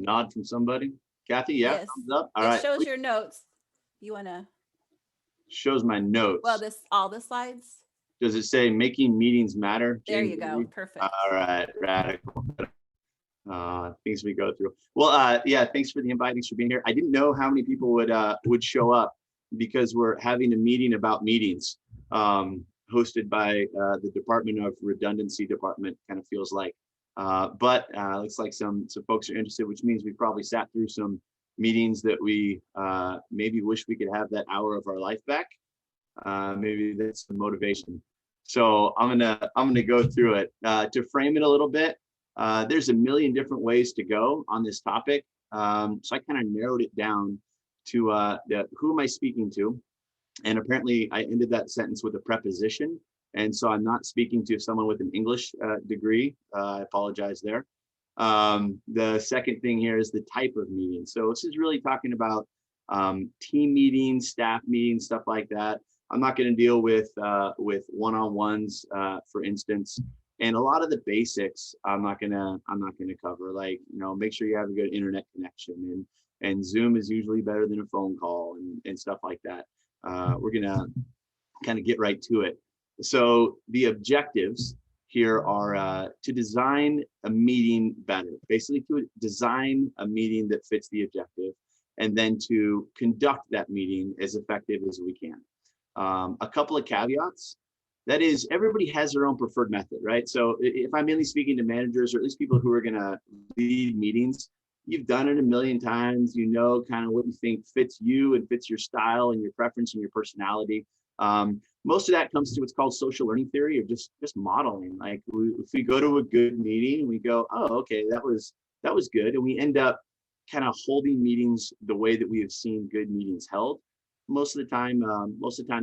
Nod from somebody. Kathy, yeah, Yes. thumbs up. All It right. shows your notes. You want to, Shows my notes. well, all the slides. Does it say making meetings matter? There James you go. Lee? Perfect. All right, radical. Things we go through. Well, yeah, thanks for the invite. Thanks for being here. I didn't know how many people would show up because we're having a meeting about meetings, hosted by the Department of Redundancy Department, kind of feels like. But looks like some folks are interested, which means we probably sat through some meetings that we maybe wish we could have that hour of our life back. Maybe that's some motivation. So I'm gonna go through it to frame it a little bit. There's a million different ways to go on this topic. So I kind of narrowed it down to who am I speaking to? And apparently I ended that sentence with a preposition. And so I'm not speaking to someone with an English degree. I apologize there. The second thing here is the type of meeting. So this is really talking about team meetings, staff meetings, stuff like that. I'm not going to deal with one-on-ones, for instance. And a lot of the basics I'm not gonna cover, like, make sure you have a good internet connection, and Zoom is usually better than a phone call, and stuff like that. We're gonna kind of get right to it. So the objectives here are to design a meeting better, basically to design a meeting that fits the objective, and then to conduct that meeting as effective as we can. A couple of caveats. That is, everybody has their own preferred method, right? So if I'm mainly speaking to managers, or at least people who are going to lead meetings, you've done it a million times, kind of what you think fits you and fits your style and your preference and your personality. Most of that comes to what's called social learning theory, or just modeling. Like, if we go to a good meeting and we go, oh, okay, that was good. And we end up kind of holding meetings the way that we have seen good meetings held. Most of the time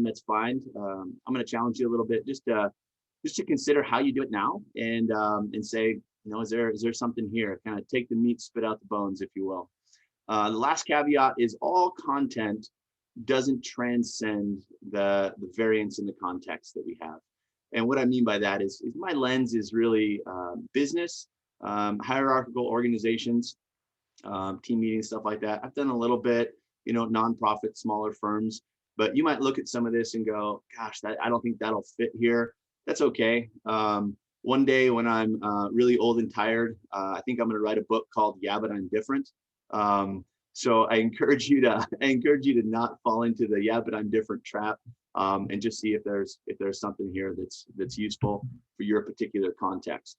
that's fine. I'm going to challenge you a little bit, just to consider how you do it now, and say, is there something here? Kind of take the meat, spit out the bones, if you will. The last caveat is all content doesn't transcend the variance in the context that we have. And what I mean by that is my lens is really business, hierarchical organizations, team meetings, stuff like that. I've done a little bit, nonprofit, smaller firms, but you might look at some of this and go, gosh, I don't think that'll fit here. That's okay. One day when I'm really old and tired, I think I'm going to write a book called Yeah, But I'm Different. So I encourage you to not fall into the yeah, but I'm different trap, and just see if there's something here that's useful for your particular context.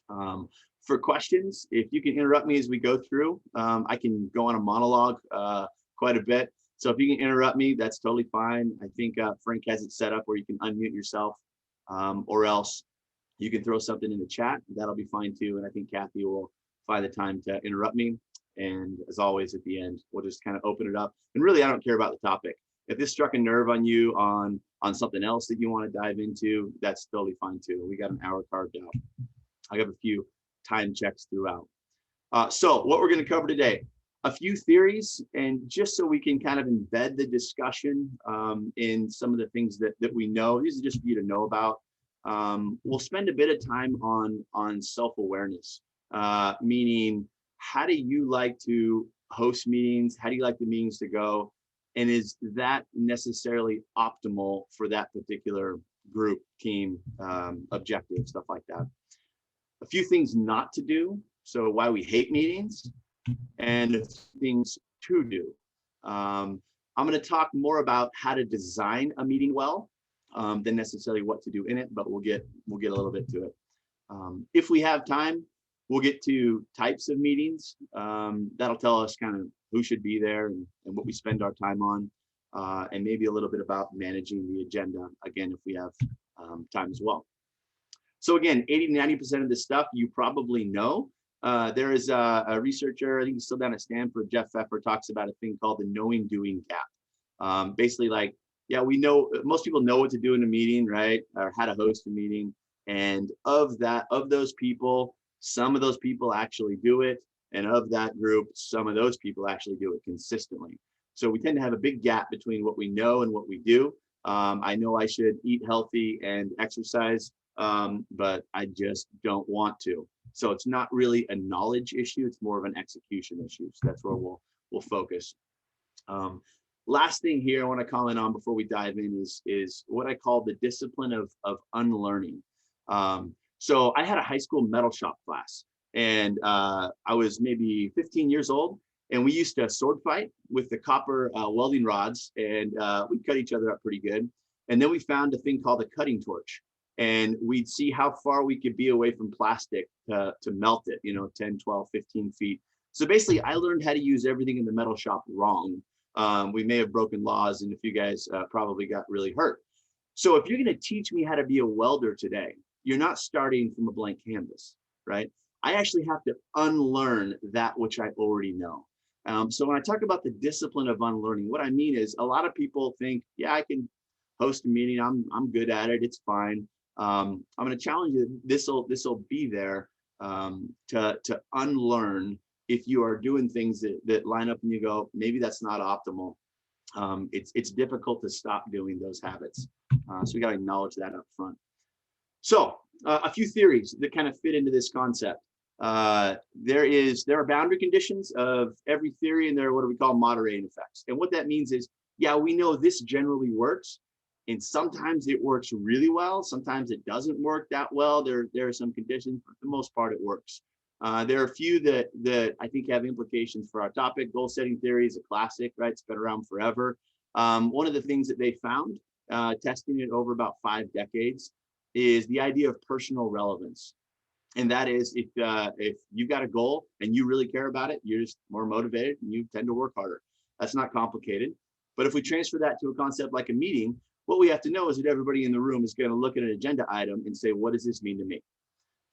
For questions, if you can interrupt me as we go through, I can go on a monologue quite a bit. So if you can interrupt me, that's totally fine. I think Frank has it set up where you can unmute yourself, or else you can throw something in the chat. That'll be fine too. And I think Kathy will find the time to interrupt me. And as always, at the end, we'll just kind of open it up. And really, I don't care about the topic. If this struck a nerve on you on something else that you want to dive into, that's totally fine too. We got an hour carved out. I have a few time checks throughout. So what we're going to cover today, a few theories, and just so we can kind of embed the discussion in some of the things that we know. These are just for you to know about. We'll spend a bit of time on self-awareness, meaning, how do you like to host meetings? How do you like the meetings to go? And is that necessarily optimal for that particular group, team, objective, stuff like that? A few things not to do. So why we hate meetings, and things to do. I'm going to talk more about how to design a meeting well, than necessarily what to do in it, but we'll get a little bit to it. If we have time, we'll get to types of meetings. That'll tell us kind of who should be there and what we spend our time on, and maybe a little bit about managing the agenda, again, if we have time as well. So again, 80-90% of this stuff you probably know. There is a researcher, I think he's still down at Stanford, Jeff Pfeffer, talks about a thing called the knowing-doing gap. Basically, like, yeah, we know, most people know what to do in a meeting, right? Or how to host a meeting. And of those people, some of those people actually do it. And of that group, some of those people actually do it consistently. So we tend to have a big gap between what we know and what we do. I know I should eat healthy and exercise, but I just don't want to. So it's not really a knowledge issue, it's more of an execution issue. So that's where we'll focus. Last thing here I want to comment on before we dive in is what I call the discipline of unlearning. So I had a high school metal shop class, and I was maybe 15 years old, and we used to sword fight with the copper welding rods, and we cut each other up pretty good. And then we found a thing called a cutting torch, and we'd see how far we could be away from plastic to melt it, 10, 12, 15 feet. So basically, I learned how to use everything in the metal shop wrong. We may have broken laws, and a few guys probably got really hurt. So if you're going to teach me how to be a welder today, you're not starting from a blank canvas, right? I actually have to unlearn that which I already know. So when I talk about the discipline of unlearning, what I mean is a lot of people think, yeah, I can host a meeting. I'm good at it. It's fine. I'm going to challenge you. This will be there to unlearn. If you are doing things that line up and you go, maybe that's not optimal. It's difficult to stop doing those habits. So we got to acknowledge that up front. So a few theories that kind of fit into this concept. There are boundary conditions of every theory, and there are what we call moderating effects. And what that means is, yeah, we know this generally works, and sometimes it works really well. Sometimes it doesn't work that well. There are some conditions, but for the most part, it works. There are a few that I think have implications for our topic. Goal setting theory is a classic, right? It's been around forever. One of the things that they found, testing it over about 5 decades, is the idea of personal relevance. And that is, if you've got a goal and you really care about it, you're just more motivated and you tend to work harder. That's not complicated. But if we transfer that to a concept like a meeting, what we have to know is that everybody in the room is going to look at an agenda item and say, what does this mean to me?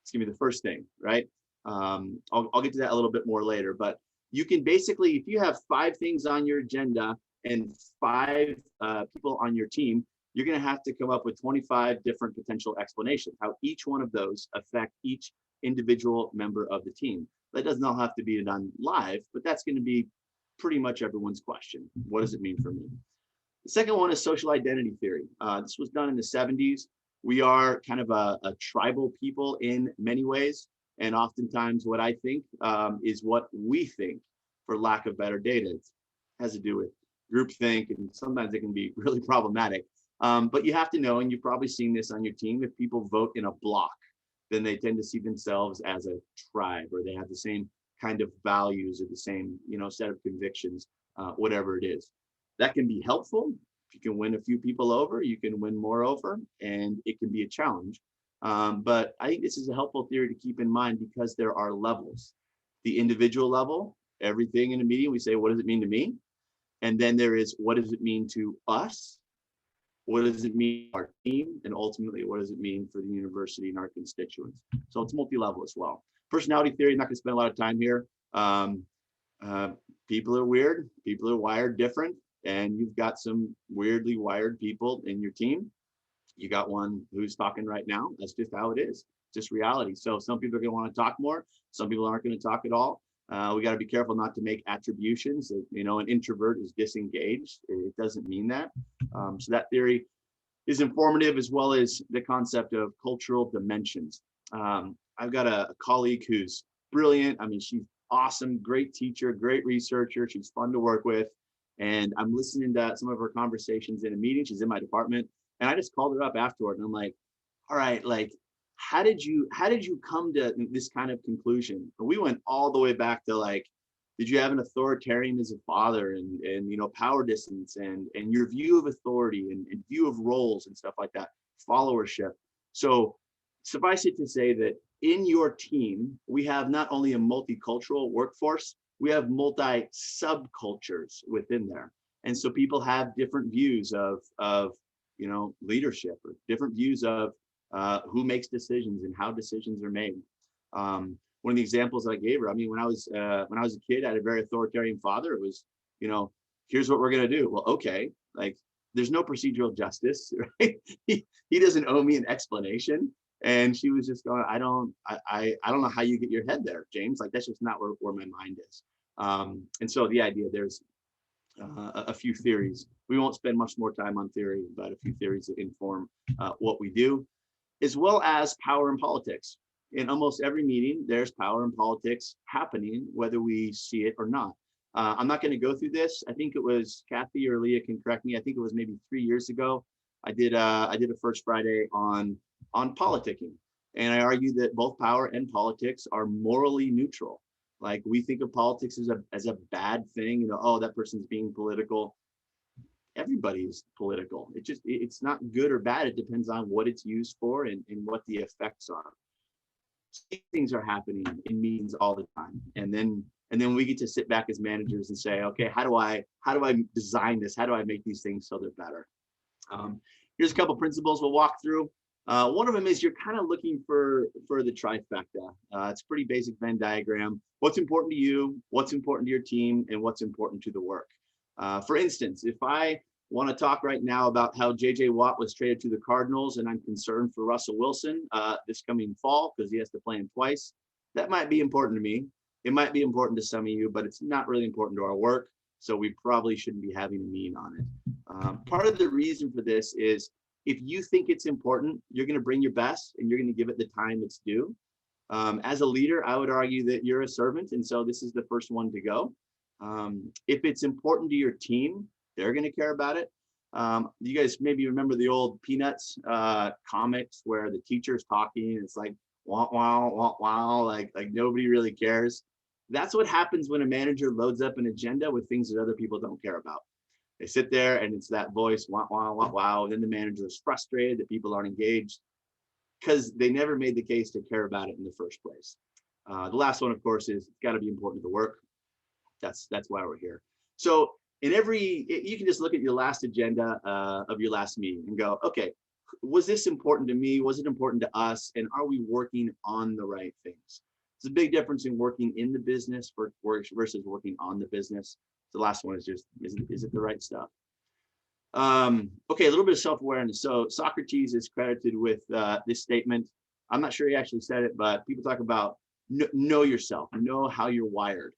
It's going to be the first thing, right? I'll get to that a little bit more later, but you can basically, if you have 5 things on your agenda and 5 people on your team, you're going to have to come up with 25 different potential explanations, how each one of those affect each individual member of the team. That doesn't all have to be done live, but that's going to be pretty much everyone's question. What does it mean for me? The second one is social identity theory. This was done in the 70s. We are kind of a tribal people in many ways. And oftentimes what I think is what we think, for lack of better data. It has to do with groupthink, and sometimes it can be really problematic. But you have to know, and you've probably seen this on your team, if people vote in a block, then they tend to see themselves as a tribe, or they have the same kind of values or the same, set of convictions, whatever it is. That can be helpful. If you can win a few people over, you can win more over, and it can be a challenge. But I think this is a helpful theory to keep in mind, because there are levels. The individual level, everything in a meeting, we say, what does it mean to me? And then there is, what does it mean to us? What does it mean to our team? And ultimately, what does it mean for the university and our constituents? So it's multi-level as well. Personality theory, I'm not going to spend a lot of time here. People are weird. People are wired different. And you've got some weirdly wired people in your team. You got one who's talking right now. That's just how it is. Just reality. So some people are going to want to talk more. Some people aren't going to talk at all. We got to be careful not to make attributions. An introvert is disengaged. It doesn't mean that. So that theory is informative, as well as the concept of cultural dimensions. I've got a colleague who's brilliant. I mean, she's awesome, great teacher, great researcher. She's fun to work with. And I'm listening to some of her conversations in a meeting. She's in my department. And I just called her up afterward, and I'm like, all right, like, how did you come to this kind of conclusion? And we went all the way back to, like, did you have an authoritarian as a father, and power distance, and your view of authority, and view of roles and stuff like that, followership. So suffice it to say that in your team, we have not only a multicultural workforce, we have multi-subcultures within there. And so people have different views of leadership, or different views of who makes decisions and how decisions are made. One of the examples I gave her, I mean, when I was a kid, I had a very authoritarian father. It was, here's what we're going to do. Well, okay, like, there's no procedural justice, right? He doesn't owe me an explanation. And she was just going, I don't know how you get your head there, James. Like, that's just not where my mind is. And so the idea, there's a few theories. We won't spend much more time on theory, but a few theories that inform what we do, as well as power in politics. in almost every meeting, there's power and politics happening, whether we see it or not. I'm not going to go through this. I think it was Kathy or Leah can correct me. I think it was maybe 3 years ago. I did a First Friday on politicking, and I argue that both power and politics are morally neutral. Like, we think of politics as a bad thing. You know, oh, that person's being political. Everybody's political. It's not good or bad. It depends on what it's used for and what the effects are. Things are happening in meetings all the time, and then we get to sit back as managers and say, okay, how do I design this? How do I make these things so they're better? Here's a couple principles we'll walk through. One of them is you're kind of looking for the trifecta. It's a pretty basic Venn diagram. What's important to you, what's important to your team, and what's important to the work. For instance, if I want to talk right now about how JJ Watt was traded to the Cardinals, and I'm concerned for Russell Wilson this coming fall because he has to play him twice, that might be important to me. It might be important to some of you, but it's not really important to our work. So we probably shouldn't be having a meeting on it. Part of the reason for this is if you think it's important, you're going to bring your best and you're going to give it the time it's due. As a leader, I would argue that you're a servant. And so this is the first one to go. If it's important to your team, they're going to care about it. You guys maybe remember the old Peanuts comics where the teacher's talking and it's like, wow, wow, wow, wow, like nobody really cares. That's what happens when a manager loads up an agenda with things that other people don't care about. They sit there and it's that voice, wow, wow, wow, wow. Then the manager is frustrated that people aren't engaged because they never made the case to care about it in the first place. The last one, of course, is it's got to be important to the work. That's why we're here. So you can just look at your last agenda of your last meeting and go, okay, was this important to me? Was it important to us? And are we working on the right things? It's a big difference in working in the business versus working on the business. The last one is just, is it the right stuff? Okay, a little bit of self-awareness. So Socrates is credited with this statement. I'm not sure he actually said it, but people talk about know yourself, know how you're wired.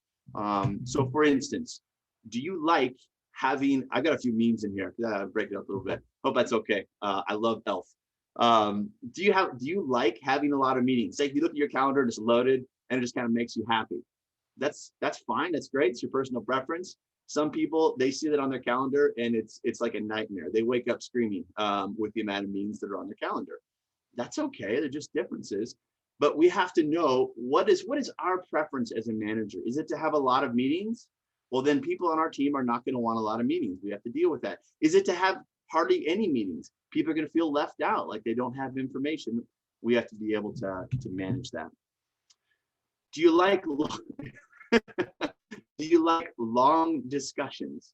So for instance, do you like having, I got a few memes in here, break it up a little bit. Hope that's okay. I love Elf. Do you like having a lot of meetings? Like, you look at your calendar and it's loaded and it just kind of makes you happy. That's fine. That's great. It's your personal preference. Some people, they see that on their calendar and it's like a nightmare. They wake up screaming with the amount of meetings that are on their calendar. That's okay. They're just differences. But we have to know what is our preference as a manager. Is it to have a lot of meetings? Well, then people on our team are not going to want a lot of meetings. We have to deal with that. Is it to have hardly any meetings? People are going to feel left out, like they don't have information. We have to be able to manage that. Do you like long discussions?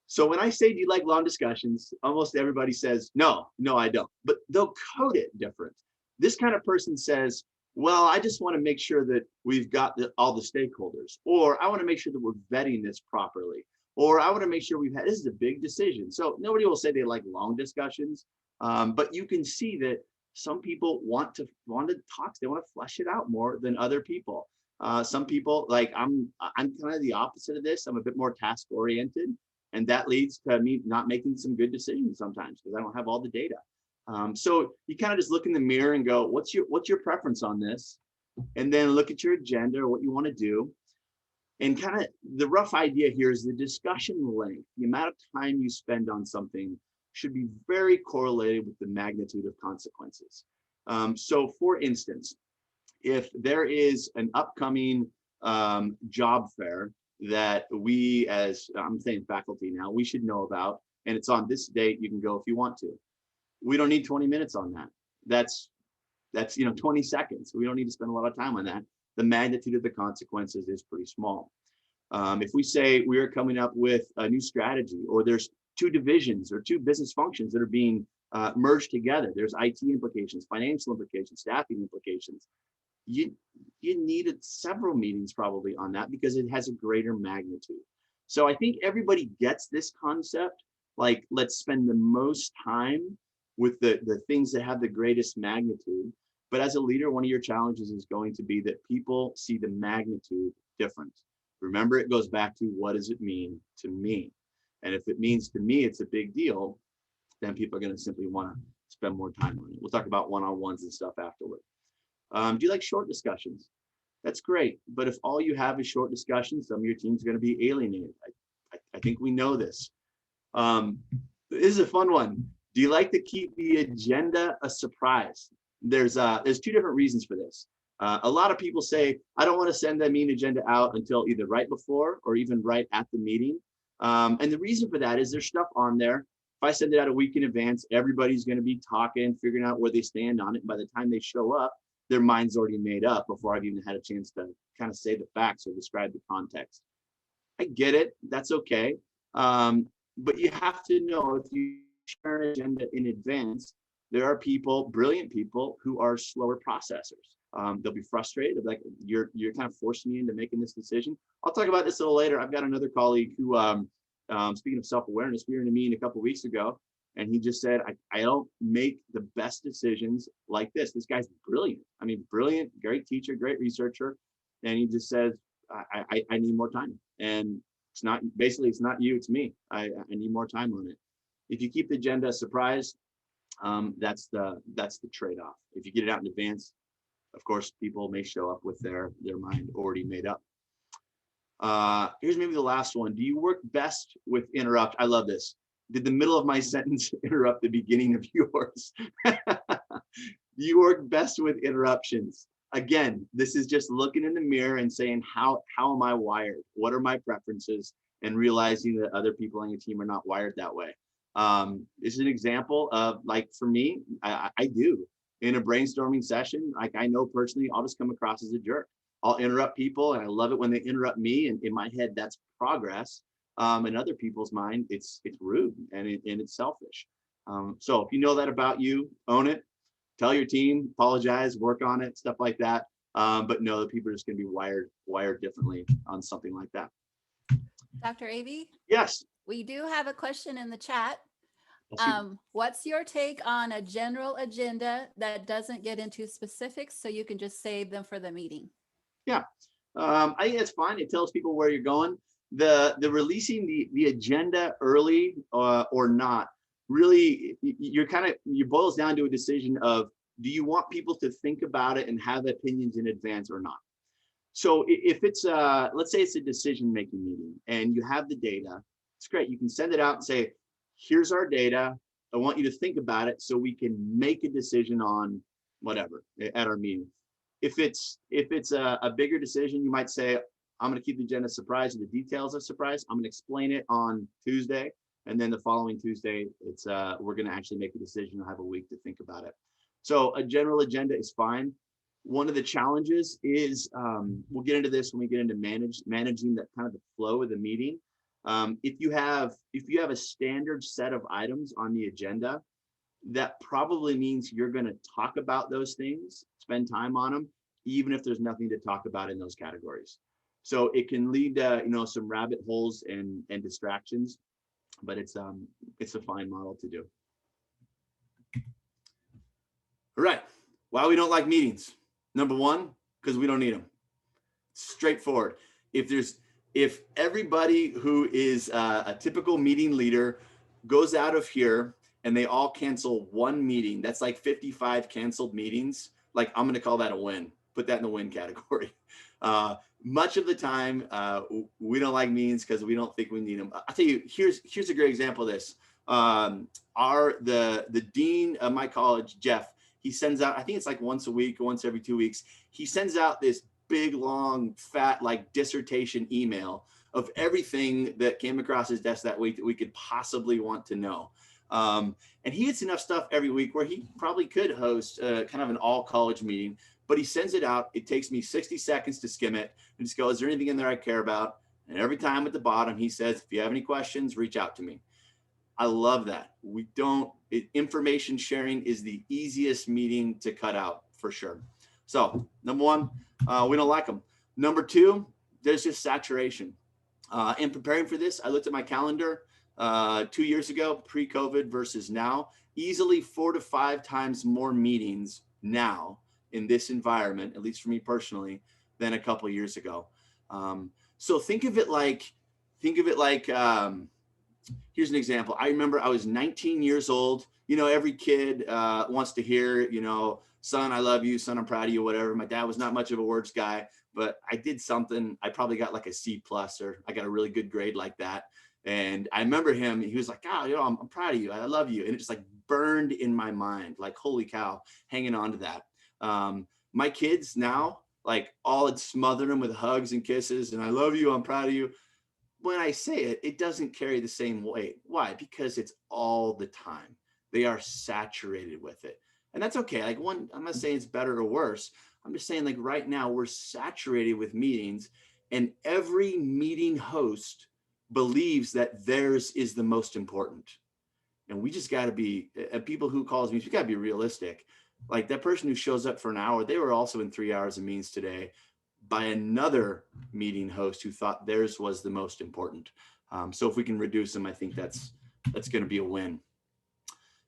So when I say, do you like long discussions, almost everybody says, no, I don't. But they'll code it different. This kind of person says, well, I just want to make sure that we've got all the stakeholders, or I want to make sure that we're vetting this properly, or I want to make sure this is a big decision. So nobody will say they like long discussions, but you can see that some people want to talk. They want to flesh it out more than other people. Some people, like I'm kind of the opposite of this. I'm a bit more task oriented, and that leads to me not making some good decisions sometimes because I don't have all the data. So you kind of just look in the mirror and go, what's your preference on this? And then look at your agenda or what you want to do. And kind of the rough idea here is the discussion length, the amount of time you spend on something should be very correlated with the magnitude of consequences. So for instance, if there is an upcoming job fair that we, as I'm saying faculty now, we should know about, and it's on this date, you can go if you want to. We don't need 20 minutes on that. That's 20 seconds. We don't need to spend a lot of time on that. The magnitude of the consequences is pretty small. If we say we are coming up with a new strategy, or there's two divisions or two business functions that are being merged together, there's IT implications, financial implications, staffing implications. You needed several meetings probably on that because it has a greater magnitude. So I think everybody gets this concept, like let's spend the most time with the things that have the greatest magnitude. But as a leader, one of your challenges is going to be that people see the magnitude different. Remember, it goes back to what does it mean to me? And if it means to me it's a big deal, then people are going to simply want to spend more time on it. We'll talk about one-on-ones and stuff afterward. Do you like short discussions? That's great. But if all you have is short discussions, some of your team's going to be alienated. I think we know this. This is a fun one. Do you like to keep the agenda a surprise? There's two different reasons for this. A lot of people say, I don't want to send the meeting agenda out until either right before or even right at the meeting. And the reason for that is there's stuff on there. If I send it out a week in advance, everybody's going to be talking, figuring out where they stand on it. And by the time they show up, their mind's already made up before I've even had a chance to kind of say the facts or describe the context. I get it. That's okay. But you have to know, if you share an agenda in advance, there are people, brilliant people, who are slower processors. They'll be frustrated. They'll be like, you're kind of forcing me into making this decision. I'll talk about this a little later. I've got another colleague who, speaking of self-awareness, we were in a meeting a couple of weeks ago, and he just said, I don't make the best decisions like this. This guy's brilliant. I mean, brilliant, great teacher, great researcher. And he just says, I need more time. And it's not you, it's me. I need more time on it. If you keep the agenda a surprise, that's the trade-off. If you get it out in advance, of course, people may show up with their mind already made up. Here's maybe the last one. Do you work best with interrupt? I love this. Did the middle of my sentence interrupt the beginning of yours? Do you work best with interruptions? Again, this is just looking in the mirror and saying, how am I wired? What are my preferences? And realizing that other people on your team are not wired that way. This is an example of, like, for me, I do. In a brainstorming session, like, I know personally, I'll just come across as a jerk. I'll interrupt people, and I love it when they interrupt me. And in my head, that's progress. In other people's mind, it's rude and it's selfish. So if you know that about you, own it. Tell your team, apologize, work on it, stuff like that. But know that people are just going to be wired differently on something like that. Dr. Avey? Yes. We do have a question in the chat. Yes, What's your take on a general agenda that doesn't get into specifics, so you can just save them for the meeting? Yeah, I think it's fine. It tells people where you're going. The releasing the agenda early or not, really, you boils down to a decision of, do you want people to think about it and have opinions in advance or not? So if it's let's say it's a decision-making meeting and you have the data, it's great. You can send it out and say, here's our data. I want you to think about it so we can make a decision on whatever at our meeting. If it's a bigger decision, you might say, I'm going to keep the agenda surprise and the details a surprise. I'm going to explain it on Tuesday. And then the following Tuesday, we're going to actually make a decision and have a week to think about it. So a general agenda is fine. One of the challenges is, we'll get into this when we get into managing that kind of the flow of the meeting. If you have a standard set of items on the agenda, that probably means you're going to talk about those things, spend time on them, even if there's nothing to talk about in those categories. So it can lead to some rabbit holes and distractions, but it's a fine model to do. All right, why we don't like meetings? Number one, because we don't need them. Straightforward. If everybody who is a typical meeting leader goes out of here and they all cancel one meeting, that's like 55 canceled meetings. Like, I'm going to call that a win. Put that in the win category. Much of the time, we don't like meetings because we don't think we need them. I'll tell you, here's a great example of this. The dean of my college, Jeff, he sends out, I think it's like once a week or once every 2 weeks, he sends out this big, long, fat, like dissertation email of everything that came across his desk that week that we could possibly want to know. And he gets enough stuff every week where he probably could host kind of an all college meeting, but he sends it out. It takes me 60 seconds to skim it and just go, is there anything in there I care about? And every time at the bottom, he says, if you have any questions, reach out to me. I love that. Information sharing is the easiest meeting to cut out for sure. So number one, we don't like them. Number two, there's just saturation. In preparing for this, I looked at my calendar 2 years ago, pre-COVID versus now, easily 4 to 5 times more meetings now in this environment, at least for me personally, than a couple of years ago. So think of it like Here's an example. I remember I was 19 years old. You know, every kid wants to hear, you know, son, I love you, son, I'm proud of you, whatever. My dad was not much of a words guy, but I did something. I probably got like a C+, or I got a really good grade like that. And I remember him, he was like, oh, you know, I'm proud of you. I love you. And it just like burned in my mind, like, holy cow, hanging on to that. My kids now, like, all I'd smother them with hugs and kisses and I love you, I'm proud of you. When I say it, it doesn't carry the same weight. Why? Because it's all the time. They are saturated with it. And that's okay. Like, one, I'm not saying it's better or worse. I'm just saying, like, right now we're saturated with meetings, and every meeting host believes that theirs is the most important. And we just got to be, people who calls me, you got to be realistic. Like, that person who shows up for an hour, they were also in 3 hours of meetings today by another meeting host who thought theirs was the most important. So if we can reduce them, I think that's going to be a win.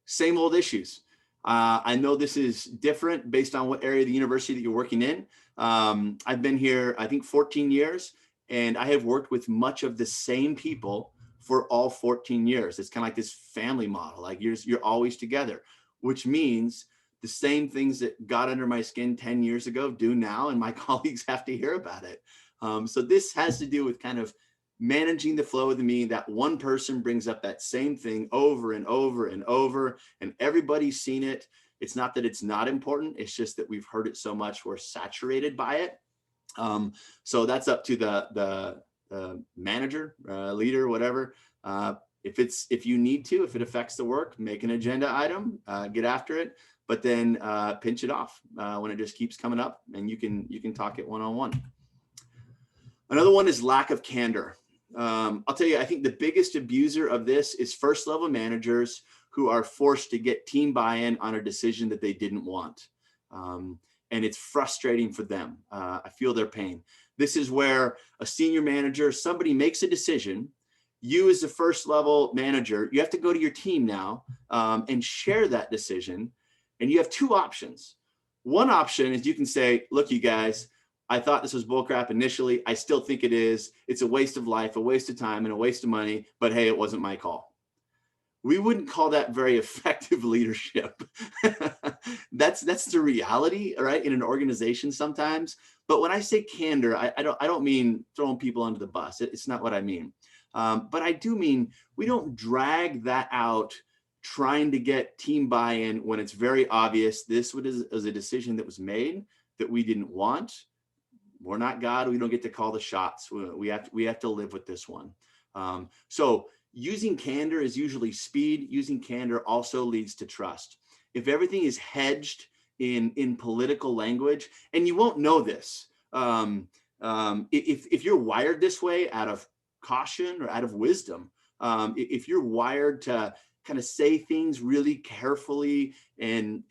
Same old issues. I know this is different based on what area of the university that you're working in. I've been here, I think, 14 years, and I have worked with much of the same people for all 14 years. It's kind of like this family model, like you're always together, which means the same things that got under my skin 10 years ago do now, and my colleagues have to hear about it. So this has to do with kind of managing the flow of the meeting. That one person brings up that same thing over and over and over, and everybody's seen it. It's not that it's not important, it's just that we've heard it so much, we're saturated by it. So that's up to the manager, leader, whatever. If you need to, if it affects the work, make an agenda item, get after it, but then pinch it off when it just keeps coming up, and you can talk it one-on-one. Another one is lack of candor. I'll tell you, I think the biggest abuser of this is first level managers who are forced to get team buy-in on a decision that they didn't want. And it's frustrating for them. I feel their pain. This is where a senior manager, somebody makes a decision. You as the first level manager, you have to go to your team now and share that decision. And you have two options. One option is you can say, look, you guys, I thought this was bullcrap initially. I still think it is. It's a waste of life, a waste of time, and a waste of money, but hey, it wasn't my call. We wouldn't call that very effective leadership. That's the reality, right, in an organization sometimes. But when I say candor, I don't mean throwing people under the bus. It's not what I mean. But I do mean we don't drag that out trying to get team buy-in when it's very obvious this was a decision that was made that we didn't want. We're not God. We don't get to call the shots. We have to live with this one. So using candor is usually speed. Using candor also leads to trust. If everything is hedged in political language, and you won't know this, if you're wired this way out of caution or out of wisdom, if you're wired to kind of say things really carefully and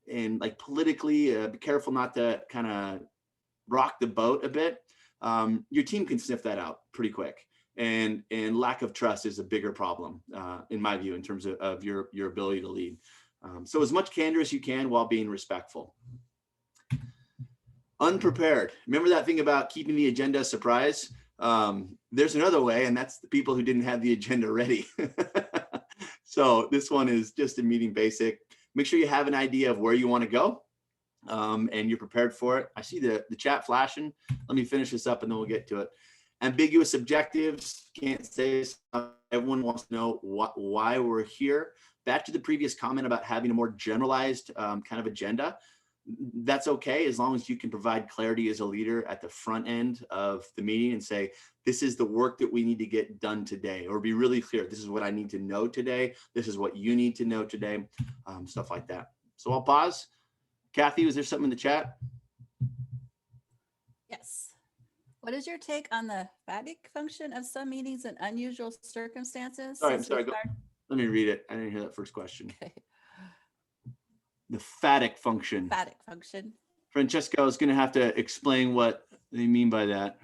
like politically, be careful not to kind of rock the boat a bit, your team can sniff that out pretty quick. And lack of trust is a bigger problem, in my view, in terms of your ability to lead. So as much candor as you can while being respectful. Unprepared. Remember that thing about keeping the agenda a surprise? There's another way, and that's the people who didn't have the agenda ready. So this one is just a meeting basic. Make sure you have an idea of where you want to go, and you're prepared for it. I see the chat flashing. Let me finish this up and then we'll get to it. Ambiguous objectives. Can't say this. Everyone wants to know why we're here. Back to the previous comment about having a more generalized kind of agenda. That's okay, as long as you can provide clarity as a leader at the front end of the meeting and say, this is the work that we need to get done today, or be really clear. This is what I need to know today. This is what you need to know today, stuff like that. So I'll pause. Kathy, was there something in the chat? Yes. What is your take on the fatigue function of some meetings in unusual circumstances? Sorry, I'm sorry. Let me read it. I didn't hear that first question. Okay. The fatigue function. Fatigue function. Francesco is going to have to explain what they mean by that.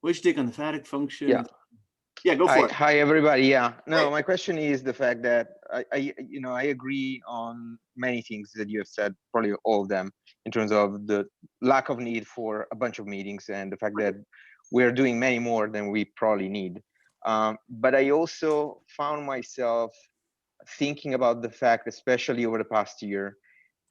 What's your take on the fatigue function? Yeah, go for it. Hi, everybody. Yeah, no, my question is the fact that I agree on many things that you have said, probably all of them, in terms of the lack of need for a bunch of meetings and the fact that we're doing many more than we probably need. But I also found myself thinking about the fact, especially over the past year,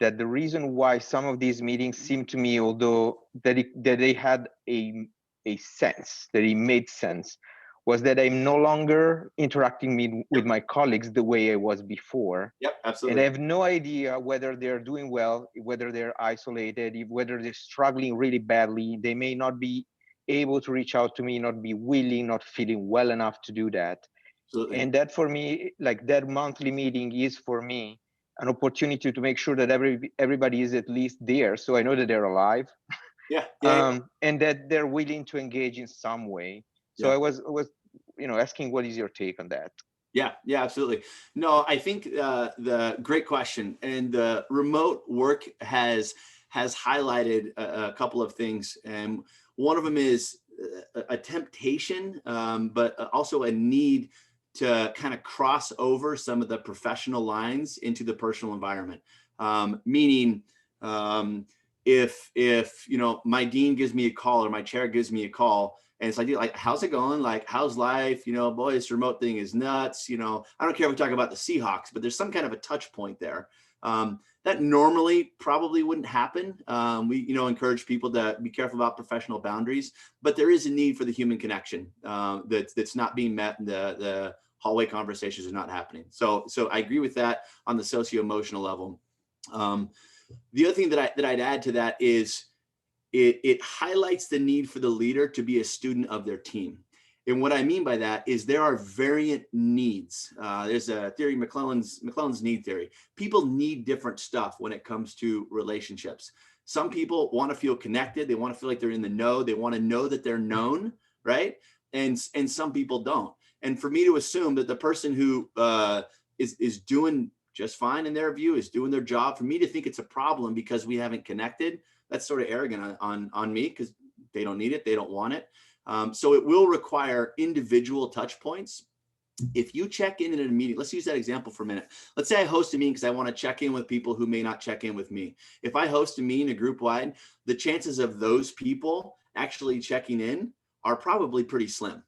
that the reason why some of these meetings seem to me, although that they had a sense, that it made sense, was that I'm no longer interacting with my colleagues the way I was before. Yep, absolutely. And I have no idea whether they're doing well, whether they're isolated, whether they're struggling really badly. They may not be able to reach out to me, not be willing, not feeling well enough to do that. Absolutely. And that for me, like that monthly meeting is for me an opportunity to make sure that everybody is at least there, so I know that they're alive. Yeah. And that they're willing to engage in some way. So Yeah. I was asking, what is your take on that? Yeah, absolutely. No, I think the great question, and the remote work has highlighted a couple of things, and one of them is a temptation, but also a need to kind of cross over some of the professional lines into the personal environment. Meaning, if my dean gives me a call or my chair gives me a call, and it's like, how's it going? Like, how's life? Boy, this remote thing is nuts. I don't care if we talk about the Seahawks, but there's some kind of a touch point there. That normally probably wouldn't happen. We, encourage people to be careful about professional boundaries, but there is a need for the human connection that's not being met, and the hallway conversations are not happening. So I agree with that on the socio-emotional level. The other thing that I'd add to that is, it highlights the need for the leader to be a student of their team. And what I mean by that is there are variant needs. There's a theory, McClellan's need theory. People need different stuff when it comes to relationships. Some people want to feel connected. They want to feel like they're in the know. They want to know that they're known, right? And some people don't. And for me to assume that the person who is doing just fine in their view, is doing their job, for me to think it's a problem because we haven't connected, that's sort of arrogant on me, because they don't need it, they don't want it. So it will require individual touch points. If you check in a meeting, let's use that example for a minute. Let's say I host a meeting because I want to check in with people who may not check in with me. If I host a meeting, a group wide, the chances of those people actually checking in are probably pretty slim,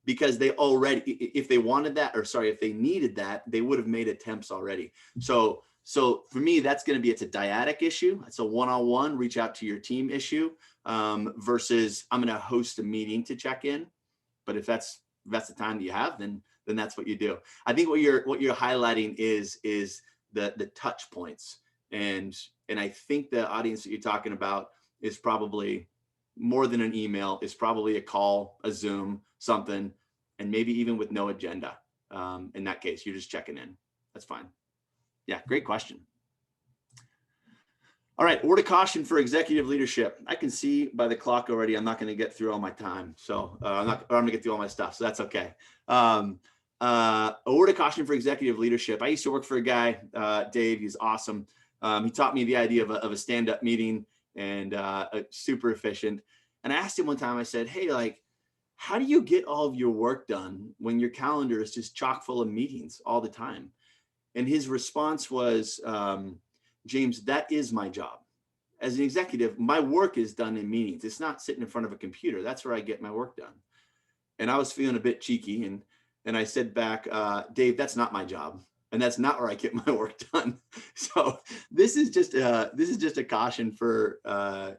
because they already, if they needed that, they would have made attempts already. So for me, that's going to be, it's a dyadic issue. It's a one-on-one, reach out to your team issue, versus I'm going to host a meeting to check in. But if that's the time that you have, then that's what you do. I think what you're highlighting is the touch points. And I think the audience that you're talking about is probably more than an email, is probably a call, a Zoom, something, and maybe even with no agenda. In that case, you're just checking in. That's fine. Yeah, great question. All right, word of caution for executive leadership. I can see by the clock already I'm not going to get through all my time, so I'm going to get through all my stuff, so that's okay. A word of caution for executive leadership. I used to work for a guy, Dave. He's awesome. He taught me the idea of a stand-up meeting, and super efficient. And I asked him one time, I said, hey, like, how do you get all of your work done when your calendar is just chock full of meetings all the time? And his response was, James, that is my job. As an executive, my work is done in meetings. It's not sitting in front of a computer. That's where I get my work done. And I was feeling a bit cheeky, and I said back, Dave, that's not my job, and that's not where I get my work done. So this is just a caution for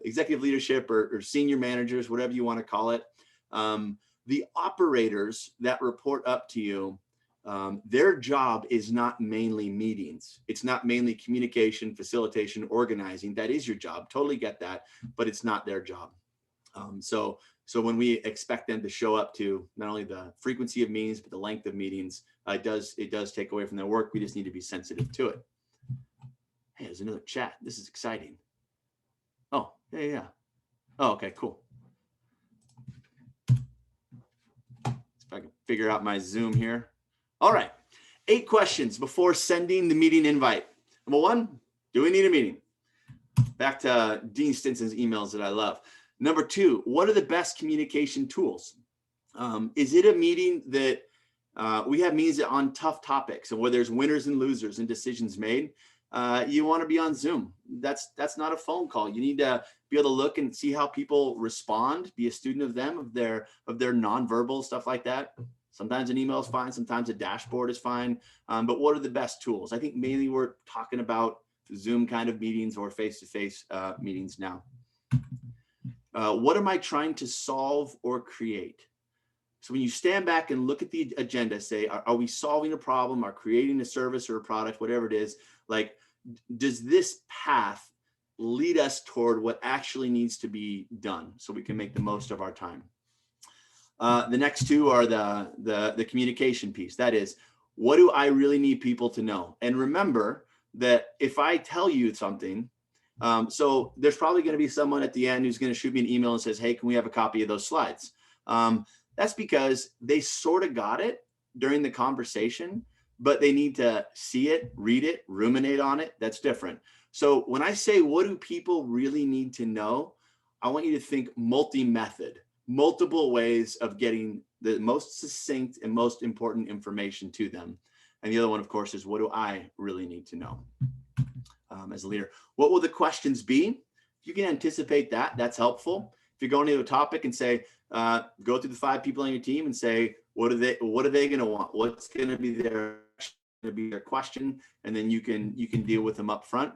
executive leadership or senior managers, whatever you want to call it. The operators that report up to you, their job is not mainly meetings. It's not mainly communication, facilitation, organizing. That is your job. Totally get that, but it's not their job. So when we expect them to show up to not only the frequency of meetings, but the length of meetings, it does take away from their work. We just need to be sensitive to it. Hey, there's another chat. This is exciting. Oh, yeah. Oh, okay, cool. If I can figure out my Zoom here. All right, 8 questions before sending the meeting invite. Number 1, do we need a meeting? Back to Dean Stinson's emails that I love. Number 2, what are the best communication tools? Is it a meeting that we have meetings on tough topics, and where there's winners and losers and decisions made? You want to be on Zoom. That's not a phone call. You need to be able to look and see how people respond, be a student of them, of their nonverbal stuff like that. Sometimes an email is fine. Sometimes a dashboard is fine. But what are the best tools? I think mainly we're talking about Zoom kind of meetings or face-to-face meetings now. What am I trying to solve or create? So when you stand back and look at the agenda, say, are we solving a problem or creating a service or a product, whatever it is, like, does this path lead us toward what actually needs to be done so we can make the most of our time? The next two are the communication piece. That is, what do I really need people to know? And remember that if I tell you something, so there's probably going to be someone at the end who's going to shoot me an email and says, hey, can we have a copy of those slides? That's because they sort of got it during the conversation, but they need to see it, read it, ruminate on it. That's different. So when I say, what do people really need to know? I want you to think multi-method, multiple ways of getting the most succinct and most important information to them. And the other one, of course, is what do I really need to know as a leader? What will the questions be? If you can anticipate that, that's helpful. If you're going into a topic and say, go through the 5 people on your team and say, what are they going to want? What's going to be their question? And then you can deal with them up front.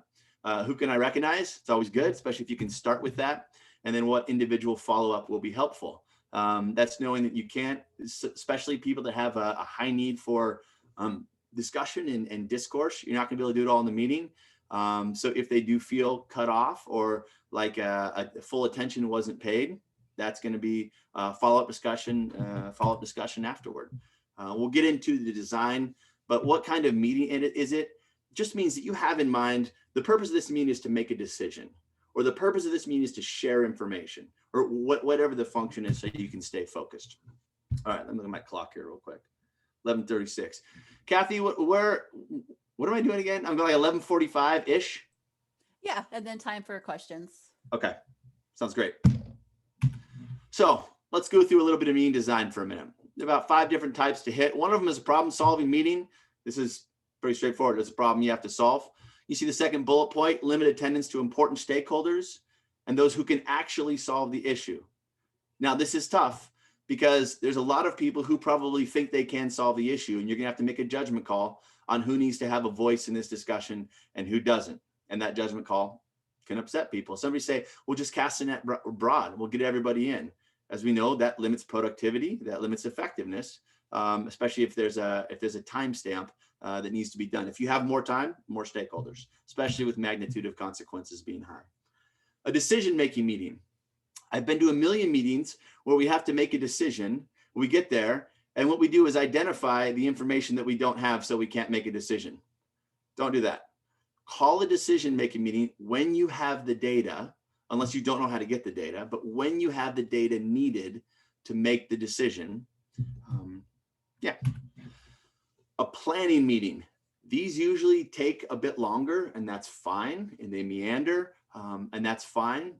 Who can I recognize? It's always good, especially if you can start with that. And then what individual follow-up will be helpful. That's knowing that you can't, especially people that have a high need for discussion and discourse, you're not going to be able to do it all in the meeting. So if they do feel cut off or like a full attention wasn't paid, that's going to be follow-up discussion afterward. We'll get into the design, but what kind of meeting is it? Just means that you have in mind the purpose of this meeting is to make a decision, or the purpose of this meeting is to share information, or whatever the function is, so you can stay focused. All right, let me look at my clock here real quick. 11:36. Kathy, what am I doing again? I'm going like 11:45-ish. Yeah, and then time for questions. Okay, sounds great. So let's go through a little bit of meeting design for a minute. About 5 different types to hit. One of them is a problem-solving meeting. This is pretty straightforward. It's a problem you have to solve. You see the second bullet point, limit attendance to important stakeholders and those who can actually solve the issue. Now, this is tough because there's a lot of people who probably think they can solve the issue, and you're gonna have to make a judgment call on who needs to have a voice in this discussion and who doesn't. And that judgment call can upset people. Somebody say, we'll just cast the net broad. We'll get everybody in. As we know, that limits productivity, that limits effectiveness, especially if there's a timestamp that needs to be done. If you have more time, more stakeholders, especially with magnitude of consequences being high. A decision-making meeting. I've been to a million meetings where we have to make a decision. We get there, and what we do is identify the information that we don't have so we can't make a decision. Don't do that. Call a decision-making meeting when you have the data, unless you don't know how to get the data, but when you have the data needed to make the decision. A planning meeting. These usually take a bit longer, and that's fine, and they meander, and that's fine.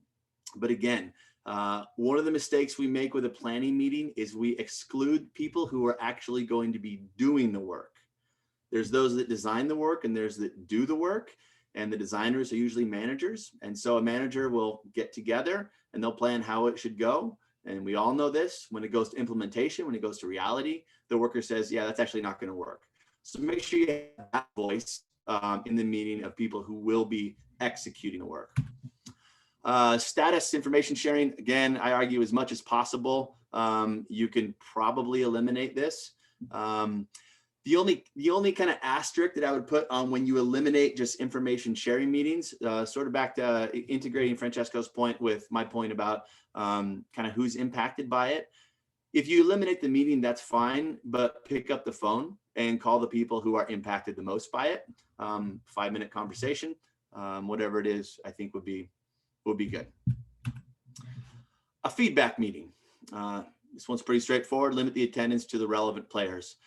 But again, one of the mistakes we make with a planning meeting is we exclude people who are actually going to be doing the work. There's those that design the work and there's that do the work, and the designers are usually managers. And so a manager will get together and they'll plan how it should go. And we all know this, when it goes to implementation, when it goes to reality, the worker says, yeah, that's actually not going to work. So make sure you have that voice in the meeting of people who will be executing the work. Status information sharing, again, I argue as much as possible. You can probably eliminate this. The only kind of asterisk that I would put on when you eliminate just information sharing meetings, sort of back to integrating Francesco's point with my point about kind of who's impacted by it. If you eliminate the meeting, that's fine, but pick up the phone and call the people who are impacted the most by it. 5-minute conversation, whatever it is, I think would be good. A feedback meeting. This one's pretty straightforward. Limit the attendance to the relevant players.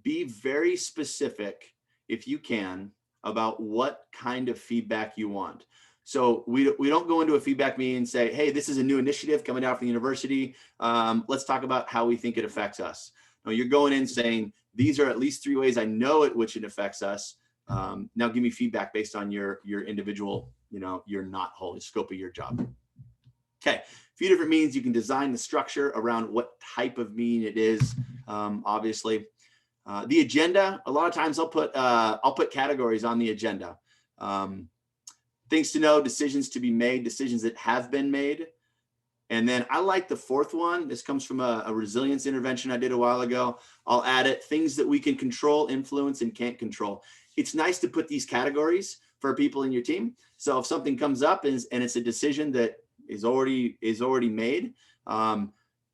Be very specific, if you can, about what kind of feedback you want. So we don't go into a feedback meeting and say, hey, this is a new initiative coming out from the university. Let's talk about how we think it affects us. No, you're going in saying, these are at least 3 ways I know it, which it affects us. Now give me feedback based on your individual, your knot hole, the scope of your job. Okay, few different meetings. You can design the structure around what type of meeting it is. Obviously, the agenda. A lot of times I'll put categories on the agenda. Things to know, decisions to be made, decisions that have been made. And then I like the fourth one. This comes from a resilience intervention I did a while ago. I'll add it, things that we can control, influence, and can't control. It's nice to put these categories for people in your team. So if something comes up and it's a decision that is already made,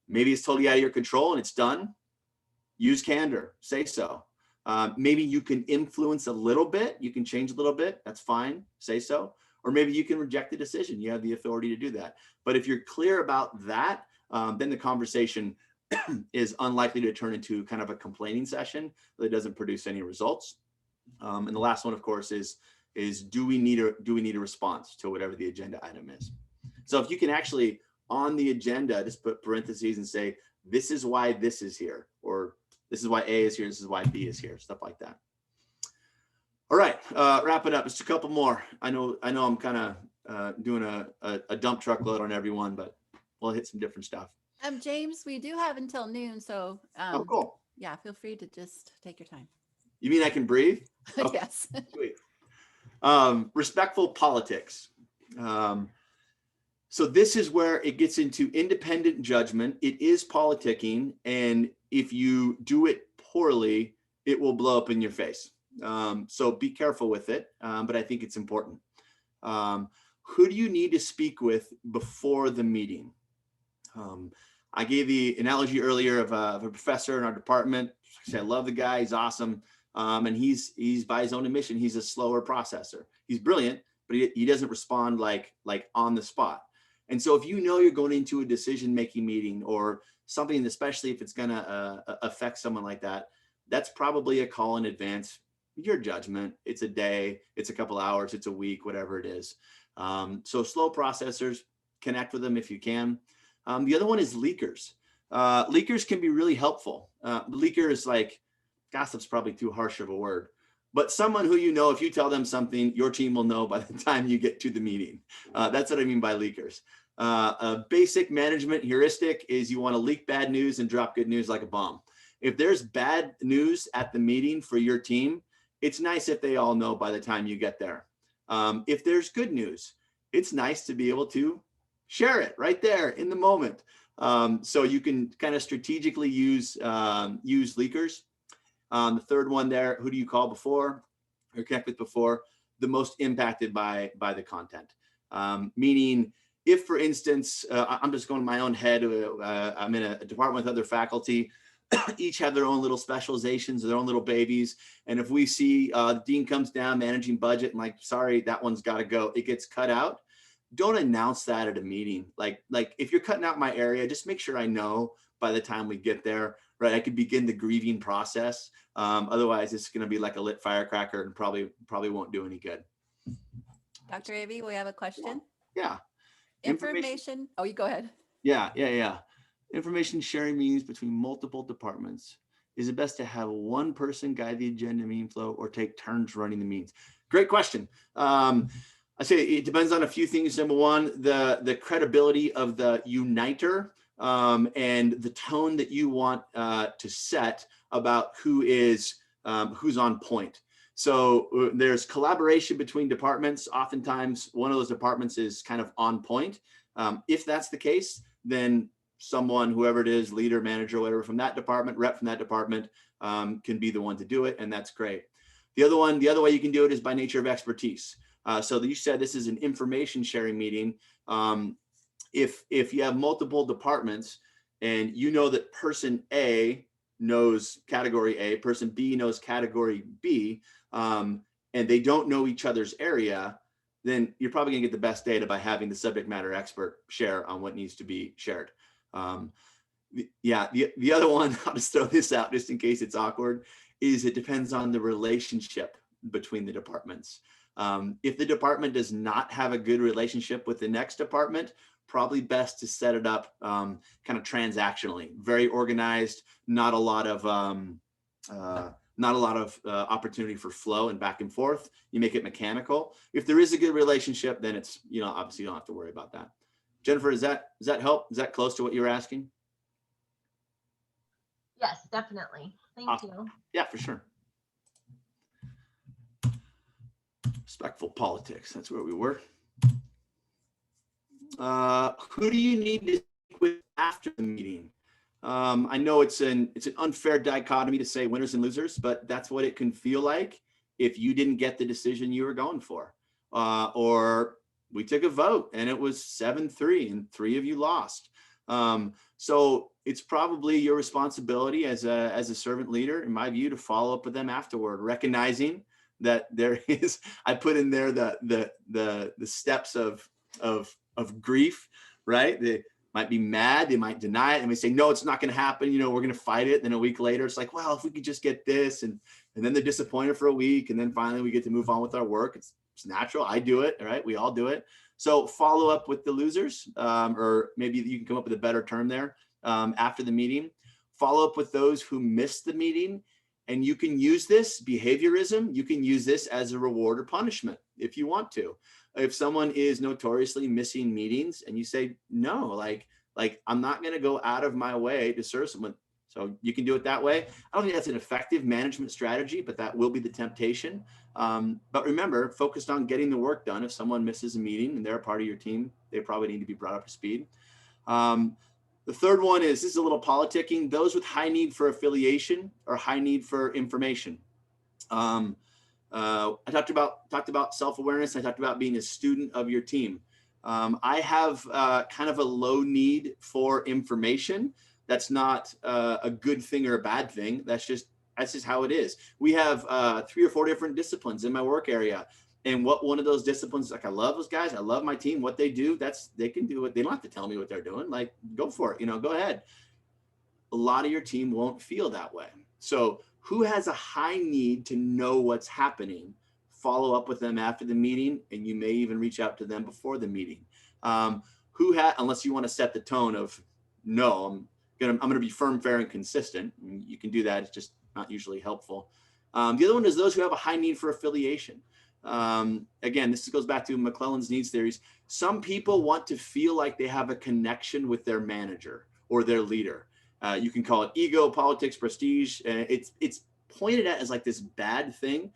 maybe it's totally out of your control and it's done, use candor, say so. Maybe you can influence a little bit, you can change a little bit, that's fine, say so. Or maybe you can reject the decision, you have the authority to do that. But if you're clear about that, then the conversation is unlikely to turn into kind of a complaining session that doesn't produce any results. And the last one, of course, is do we need a response to whatever the agenda item is? So if you can actually on the agenda just put parentheses and say, this is why this is here, or this is why A is here, this is why B is here, stuff like that. All right, wrap it up. Just a couple more. I know I'm kind of doing a dump truck load on everyone, but we'll hit some different stuff. James, we do have until noon, so oh, cool. Yeah, feel free to just take your time. You mean I can breathe? Okay. Yes. Sweet. Respectful politics. So this is where it gets into independent judgment. It is politicking, and if you do it poorly, it will blow up in your face. So be careful with it, but I think it's important. Who do you need to speak with before the meeting? I gave the analogy earlier of a professor in our department. I love the guy, he's awesome. And he's by his own admission, he's a slower processor. He's brilliant, but he doesn't respond like on the spot. And so if you know you're going into a decision-making meeting or something, especially if it's gonna affect someone like that, that's probably a call in advance. Your judgment, it's a day, it's a couple hours, it's a week, whatever it is. So slow processors, connect with them if you can. The other one is leakers. Leakers can be really helpful. Leaker is like, gossip's probably too harsh of a word, but someone who you know, if you tell them something, your team will know by the time you get to the meeting. That's what I mean by leakers. A basic management heuristic is you want to leak bad news and drop good news like a bomb. If there's bad news at the meeting for your team, it's nice if they all know by the time you get there. If there's good news, it's nice to be able to share it right there in the moment. So you can kind of strategically use leakers. The third one there, who do you call before or connect with before? The most impacted by the content. Meaning, if for instance, I'm just going in my own head, I'm in a department with other faculty, each have their own little specializations, their own little babies. And if we see the dean comes down managing budget and like, sorry, that one's got to go, it gets cut out. Don't announce that at a meeting. Like if you're cutting out my area, just make sure I know by the time we get there, right? I could begin the grieving process. Otherwise, it's going to be like a lit firecracker and probably won't do any good. Dr. Avey, we have a question. Yeah. Information. Oh, you go ahead. Yeah. Information sharing meetings between multiple departments. Is it best to have one person guide the agenda meeting flow or take turns running the meetings? Great question. I say it depends on a few things. Number one, the credibility of the uniter and the tone that you want to set about who's on point. So there's collaboration between departments. Oftentimes, one of those departments is kind of on point. If that's the case, then someone, whoever it is, leader, manager, whatever, from that department, rep from that department, can be the one to do it, and that's great. The other way you can do it is by nature of expertise. So you said this is an information sharing meeting. If you have multiple departments and you know that person A knows category A, person B knows category B, and they don't know each other's area, then you're probably gonna get the best data by having the subject matter expert share on what needs to be shared. The other one, I'll just throw this out just in case it's awkward, is it depends on the relationship between the departments. If the department does not have a good relationship with the next department, probably best to set it up kind of transactionally, very organized, not a lot of opportunity for flow and back and forth. You make it mechanical. If there is a good relationship, then it's, obviously you don't have to worry about that. Jennifer, does that help? Is that close to what you were asking? Yes, definitely. Thank you. Yeah, for sure. Respectful politics. That's where we were. Who do you need to speak with after the meeting? I know it's an unfair dichotomy to say winners and losers, but that's what it can feel like if you didn't get the decision you were going for. Or we took a vote and it was 7-3 and 3 of you lost. So it's probably your responsibility as a servant leader, in my view, to follow up with them afterward, recognizing that there is, I put in there the steps of grief, right? They might be mad, they might deny it, and they say, no, it's not going to happen. We're going to fight it. Then a week later, it's like, well, if we could just get this, and then they're disappointed for a week, and then finally we get to move on with our work. It's natural. I do it, right? We all do it. So follow up with the losers, or maybe you can come up with a better term there after the meeting. Follow up with those who missed the meeting. And you can use this behaviorism. You can use this as a reward or punishment if you want to. If someone is notoriously missing meetings and you say, no, like I'm not going to go out of my way to serve someone. So you can do it that way. I don't think that's an effective management strategy, but that will be the temptation. But remember, focused on getting the work done. If someone misses a meeting and they're a part of your team, they probably need to be brought up to speed. The third one is, this is a little politicking, those with high need for affiliation or high need for information. I talked about self-awareness. I talked about being a student of your team. I have kind of a low need for information. That's not a good thing or a bad thing. That's just how it is. We have 3 or 4 different disciplines in my work area. And what one of those disciplines, like I love those guys, I love my team, what they do, they can do it. They don't have to tell me what they're doing. Like, go for it, go ahead. A lot of your team won't feel that way. So who has a high need to know what's happening? Follow up with them after the meeting, and you may even reach out to them before the meeting. Unless you want to set the tone of, no, I'm gonna be firm, fair, and consistent. You can do that. It's just not usually helpful. The other one is those who have a high need for affiliation. Again, this goes back to McClellan's needs theories. Some people want to feel like they have a connection with their manager or their leader. You can call it ego, politics, prestige. It's pointed at as like this bad thing.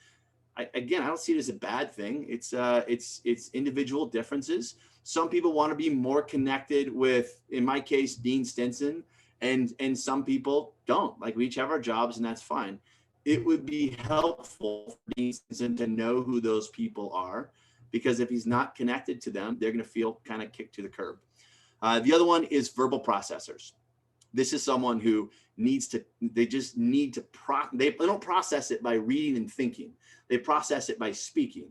I don't see it as a bad thing. It's individual differences. Some people want to be more connected with, in my case, Dean Stinson, and some people don't. Like, we each have our jobs, and that's fine. It would be helpful for Dean Stinson to know who those people are, because if he's not connected to them, they're going to feel kind of kicked to the curb. The other one is verbal processors. This is someone who they don't process it by reading and thinking. They process it by speaking.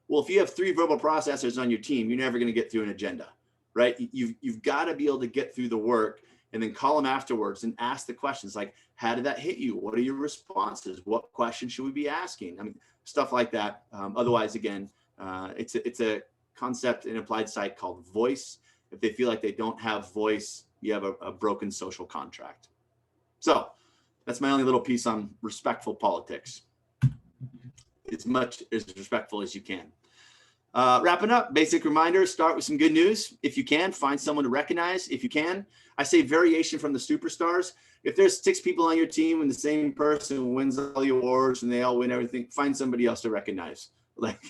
Well, if you have 3 verbal processors on your team, you're never going to get through an agenda, right? You've got to be able to get through the work and then call them afterwards and ask the questions like, how did that hit you? What are your responses? What questions should we be asking? I mean, stuff like that. Otherwise, again, it's a concept in applied psych called voice. If they feel like they don't have voice, you have a broken social contract. So that's my only little piece on respectful politics. As much as respectful as you can. Wrapping up, basic reminder, start with some good news. If you can, find someone to recognize. If you can, I say variation from the superstars. If there's 6 people on your team and the same person wins all the awards and they all win everything, find somebody else to recognize. Like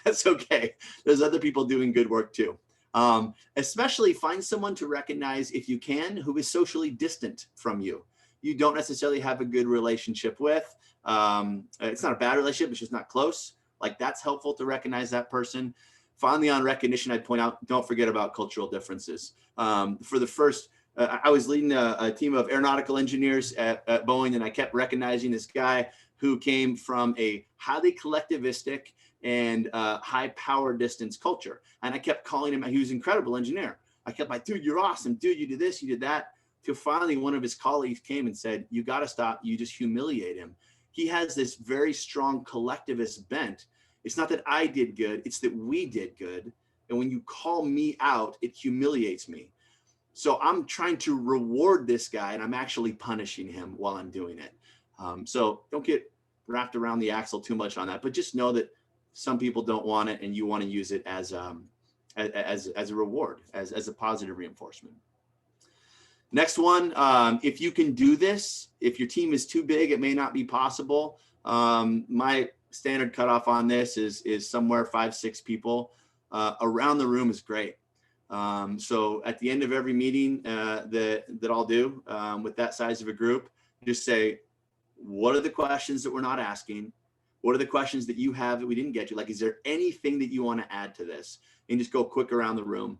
that's okay. There's other people doing good work too. Especially find someone to recognize, if you can, who is socially distant from you. You don't necessarily have a good relationship with. It's not a bad relationship, it's just not close. Like, that's helpful to recognize that person. Finally, on recognition, I'd point out, don't forget about cultural differences. For the first, I was leading a team of aeronautical engineers at Boeing, and I kept recognizing this guy who came from a highly collectivistic and high power distance culture. And I kept calling him, he was an incredible engineer. I kept like, dude, you're awesome. Dude, you did this, you did that. Till finally one of his colleagues came and said, you got to stop. You just humiliate him. He has this very strong collectivist bent. It's not that I did good, it's that we did good. And when you call me out, it humiliates me. So I'm trying to reward this guy, and I'm actually punishing him while I'm doing it. So don't get wrapped around the axle too much on that, but just know that some people don't want it, and you want to use it as as a reward, as a positive reinforcement. Next one, if you can do this, if your team is too big, it may not be possible. My standard cutoff on this is somewhere 5-6 people. Around the room is great. So at the end of every meeting that I'll do with that size of a group, just say, what are the questions that we're not asking? What are the questions that you have that we didn't get to? Like, is there anything that you want to add to this? And just go quick around the room.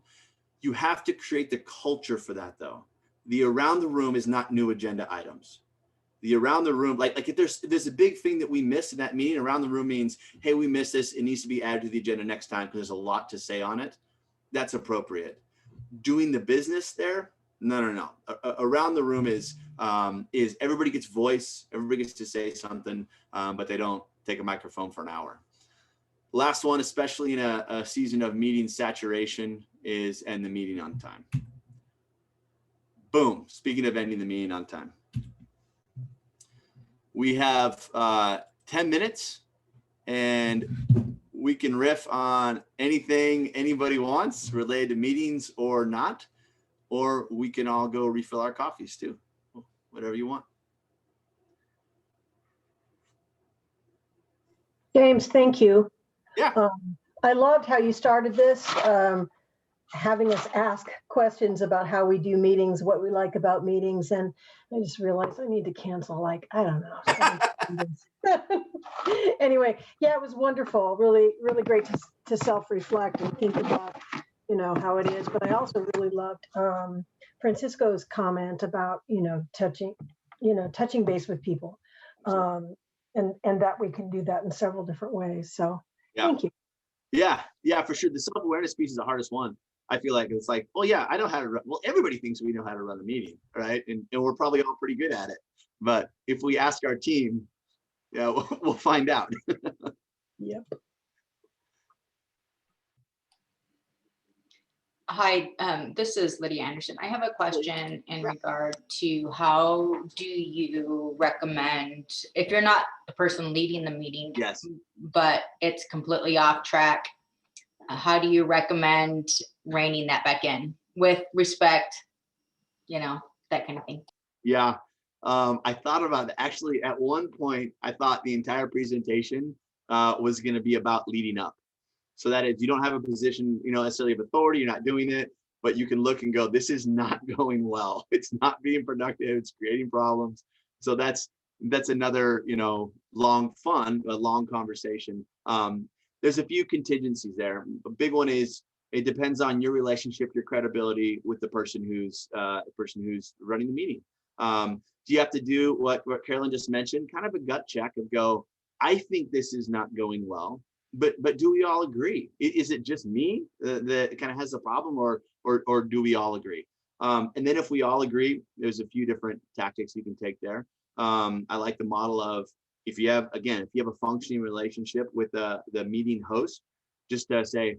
You have to create the culture for that, though. The around the room is not new agenda items. The around the room, like if there's a big thing that we missed in that meeting, around the room means, hey, we missed this. It needs to be added to the agenda next time because there's a lot to say on it. That's appropriate. Doing the business there, no. Around the room is everybody gets voice, everybody gets to say something, but they don't take a microphone for an hour. Last one, especially in a season of meeting saturation, is end the meeting on time. Boom. Speaking of ending the meeting on time. We have 10 minutes and we can riff on anything anybody wants related to meetings or not, or we can all go refill our coffees too. Whatever you want. James, thank you. Yeah. I loved how you started this, having us ask questions about how we do meetings, what we like about meetings. And I just realized I need to cancel, like, I don't know. Anyway, yeah, it was wonderful. Really, really great to self-reflect and think about, how it is. But I also really loved Francisco's comment about, touching base with people. And that we can do that in several different ways. So yeah. Thank you. Yeah, for sure. The self-awareness piece is the hardest one. I feel like it's like, well, yeah, I know how to run. Well, everybody thinks we know how to run a meeting, right? And we're probably all pretty good at it. But if we ask our team, yeah, we'll find out. Yep. Hi, this is Lydia Anderson. I have a question in regard to how do you recommend, if you're not the person leading the meeting, Yes, but it's completely off track, how do you recommend reining that back in with respect, that kind of thing? yeah. I thought about it. Actually, at one point, I thought the entire presentation was going to be about leading up. So that is, you don't have a position, necessarily of authority, you're not doing it, but you can look and go, this is not going well. It's not being productive. It's creating problems. So that's another, long conversation. There's a few contingencies there. A big one is it depends on your relationship, your credibility with the person who's running the meeting. Do you have to do what Carolyn just mentioned, kind of a gut check of go, I think this is not going well. But do we all agree? Is it just me that kind of has a problem, or do we all agree? And then if we all agree, there's a few different tactics you can take there. I like the model of if you have a functioning relationship with the meeting host, just say,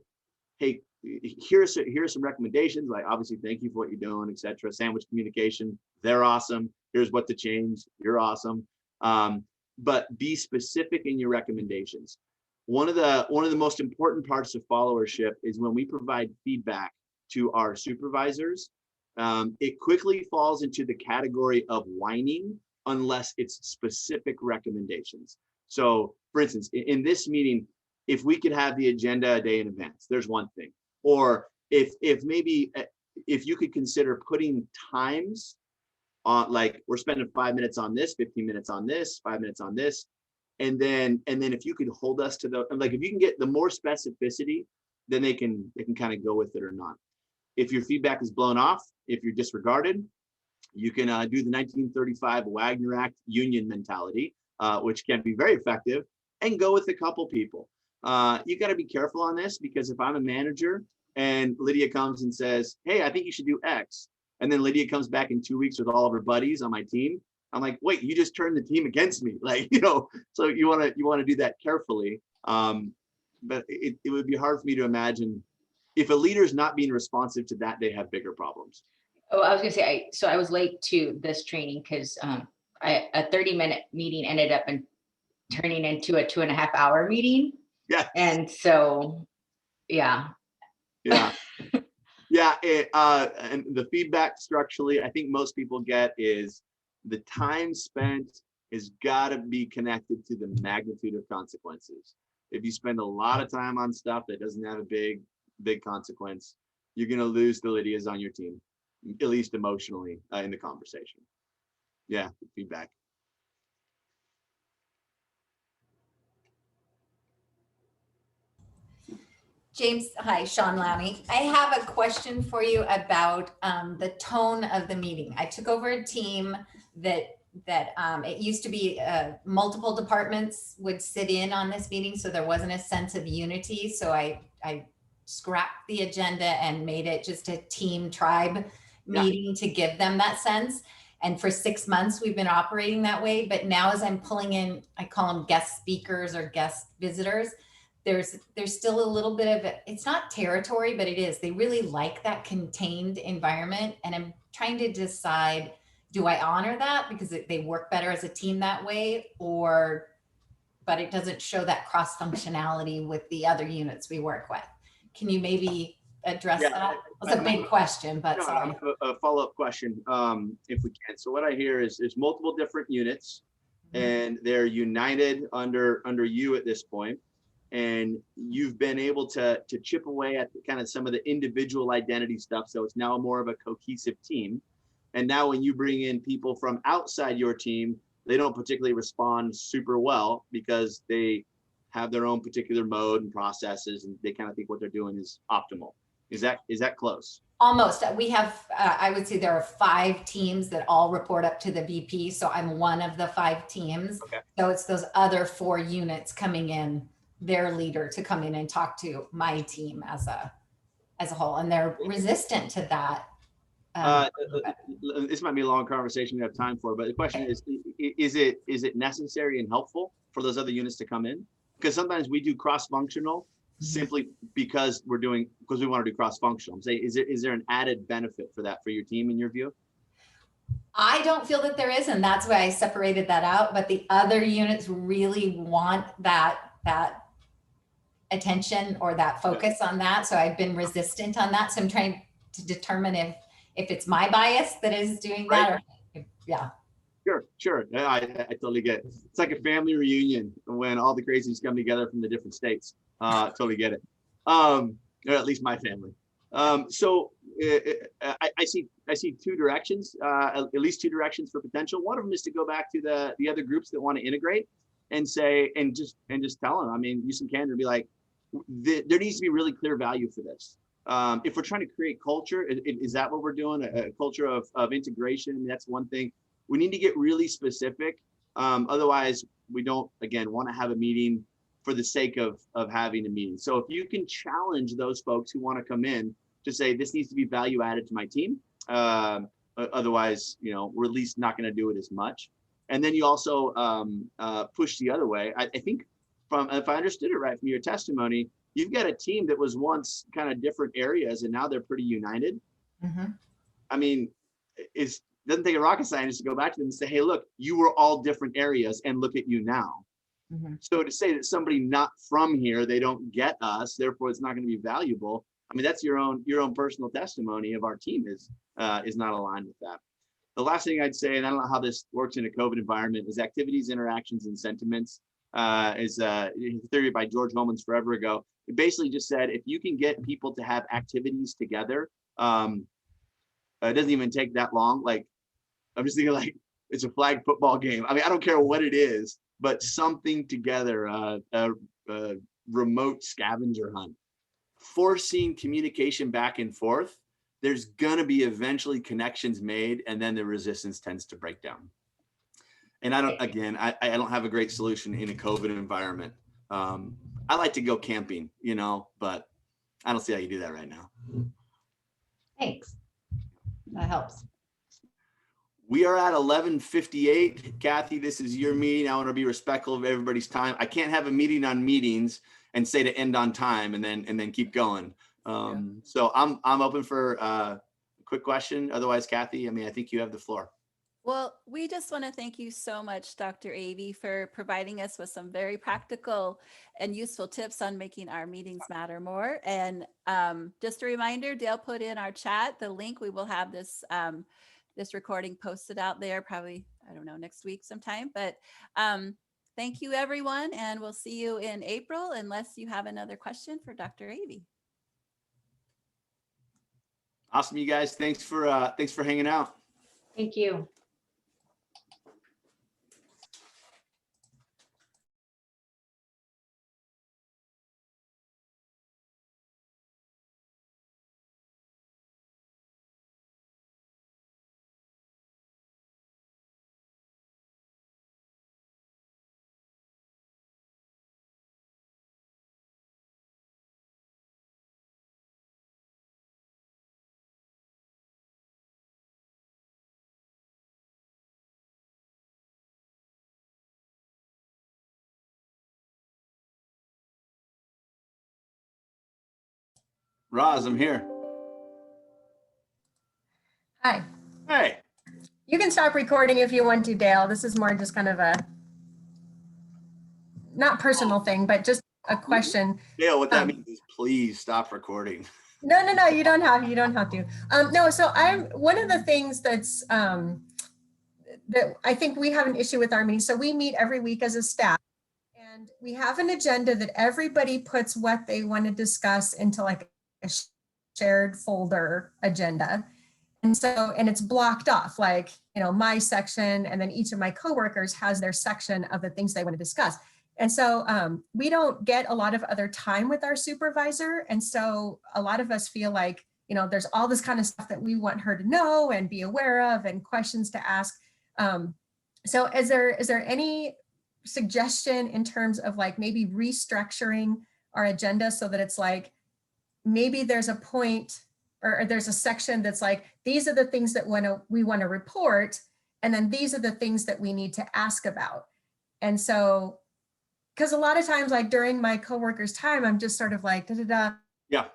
hey, here's some recommendations. Like, obviously, thank you for what you're doing, etc. Sandwich communication, they're awesome. Here's what to change. You're awesome. But be specific in your recommendations. One of the most important parts of followership is when we provide feedback to our supervisors, it quickly falls into the category of whining unless it's specific recommendations. So for instance, in this meeting, if we could have the agenda a day in advance, there's one thing. Or if you could consider putting times on, like, we're spending 5 minutes on this, 15 minutes on this, 5 minutes on this. And then if you could hold us to if you can get the more specificity, then they can kind of go with it or not. If your feedback is blown off, if you're disregarded, you can do the 1935 Wagner Act union mentality, which can be very effective, and go with a couple people. You got to be careful on this, because if I'm a manager and Lydia comes and says, hey, I think you should do X, and then Lydia comes back in 2 weeks with all of her buddies on my team, I'm like, wait, you just turned the team against me. So you want to do that carefully. But it would be hard for me to imagine if a leader's not being responsive to that, they have bigger problems. Oh, I was gonna say, I was late to this training because a 30-minute meeting ended up turning into a 2.5-hour meeting. Yeah. And so, yeah, Yeah. Yeah. And the feedback structurally, I think most people get is the time spent has got to be connected to the magnitude of consequences. If you spend a lot of time on stuff that doesn't have a big consequence, you're going to lose the Lydias on your team, at least emotionally in the conversation. Yeah, feedback. James, hi, Sean Lowney. I have a question for you about the tone of the meeting. I took over a team that it used to be multiple departments would sit in on this meeting, so there wasn't a sense of unity. So I scrapped the agenda and made it just a team tribe meeting to give them that sense. And for 6 months, we've been operating that way. But now as I'm pulling in, I call them guest speakers or guest visitors, there's still a little bit of it. It's not territory, but it is. They really like that contained environment. And I'm trying to decide, do I honor that because they work better as a team that way, but it doesn't show that cross functionality with the other units we work with. Can you maybe address that? It's a big question, but no, sorry. a follow-up question, if we can. So what I hear is there's multiple different units, and they're united under you at this point, and you've been able to chip away at kind of some of the individual identity stuff. So it's now more of a cohesive team. And now when you bring in people from outside your team, they don't particularly respond super well because they have their own particular mode and processes, and they kind of think what they're doing is optimal. Is that close? Almost. We have, I would say there are 5 teams that all report up to the VP. So I'm one of the 5 teams. Okay. So it's those other 4 units coming in, their leader to come in and talk to my team as a whole. And they're resistant to that. This might be a long conversation we have time for, but the question is it necessary and helpful for those other units to come in? Because sometimes we do cross-functional simply because we want to do cross-functional. Say, is there an added benefit for that for your team in your view? I don't feel that there is, and that's why I separated that out. But the other units really want that attention or that focus on that. So I've been resistant on that. So I'm trying to determine if it's my bias that is doing that, or yeah. Sure. I totally get it. It's like a family reunion when all the crazies come together from the different states. Totally get it. Or at least my family. So I see 2 directions, at least 2 directions for potential. One of them is to go back to the other groups that want to integrate and say, and just tell them, I mean, use some candor and be like, there needs to be really clear value for this. If we're trying to create culture, is that what we're doing? A culture of integration? That's one thing. We need to get really specific. Otherwise, we don't, again, want to have a meeting for the sake of having a meeting. So if you can challenge those folks who want to come in to say, this needs to be value added to my team. Otherwise, we're at least not going to do it as much. And then you also push the other way. I think if I understood it right from your testimony, you've got a team that was once kind of different areas and now they're pretty united. Mm-hmm. I mean, it doesn't take a rocket scientist to go back to them and say, hey, look, you were all different areas and look at you now. Mm-hmm. So to say that somebody not from here, they don't get us, therefore it's not going to be valuable. I mean, that's your own personal testimony of our team is not aligned with that. The last thing I'd say, and I don't know how this works in a COVID environment, is activities, interactions, and sentiments. Is a theory by George Holman's forever ago. It basically just said, if you can get people to have activities together, it doesn't even take that long. Like, I'm just thinking like it's a flag football game. I mean, I don't care what it is, but something together, a remote scavenger hunt, forcing communication back and forth. There's gonna be eventually connections made, and then the resistance tends to break down. And I don't have a great solution in a COVID environment. I like to go camping, but I don't see how you do that right now. Thanks. That helps. We are at 11:58. Kathy, this is your meeting. I want to be respectful of everybody's time. I can't have a meeting on meetings and say to end on time and then keep going. So I'm open for a quick question. Otherwise, Kathy, I think you have the floor. Well, we just want to thank you so much, Dr. Avey, for providing us with some very practical and useful tips on making our meetings matter more. And just a reminder, Dale put in our chat the link. We will have this this recording posted out there probably, I don't know, next week sometime. But thank you, everyone, and we'll see you in April unless you have another question for Dr. Avey. Awesome, you guys. Thanks for hanging out. Thank you. Roz, I'm here. Hi, Hey. you can stop recording if you want to, Dale. This is more just kind of a, not personal thing, but just a question. Dale, what that means is please stop recording. No, you don't have to. No, so one of the things that's, that I think we have an issue with our meetings. So we meet every week as a staff and we have an agenda that everybody puts what they want to discuss into like a shared folder agenda. And so, and it's blocked off, like, you know, my section, and then each of my coworkers has their section of the things they want to discuss. And so we don't get a lot of other time with our supervisor. And so a lot of us feel like, you know, there's all this kind of stuff that we want her to know and be aware of and questions to ask. So is there any suggestion in terms of like maybe restructuring our agenda so that it's like, maybe there's a point or there's a section that's like, these are the things that we want to report, and then these are the things that we need to ask about. And so, because a lot of times, like during my coworkers' time, I'm just sort of like, Yeah.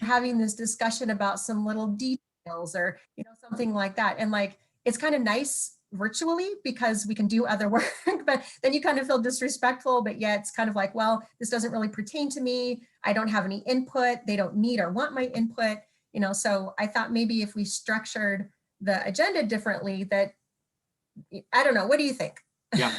having this discussion about some little details or, you know, something like that. And like, it's kind of nice virtually because we can do other work, but then you kind of feel disrespectful, but yet it's kind of like, well, this doesn't really pertain to me. I don't have any input. They don't need or want my input, you know? So I thought maybe if we structured the agenda differently that, I don't know, what do you think? Yeah.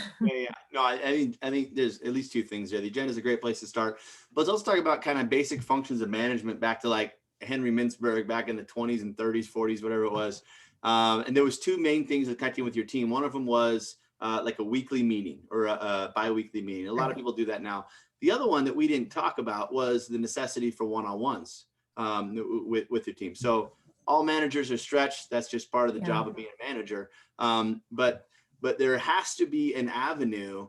No, I think there's at least two things there. The agenda is a great place to start, but let's talk about kind of basic functions of management back to like Henry Mintzberg back in the 20s and 30s, 40s, whatever it was. And there was two main things that connecting with your team. One of them was like a weekly meeting or a bi-weekly meeting. A lot of people do that now. The other one that we didn't talk about was the necessity for one-on-ones with your team. So all managers are stretched. That's just part of the job of being a manager. But there has to be an avenue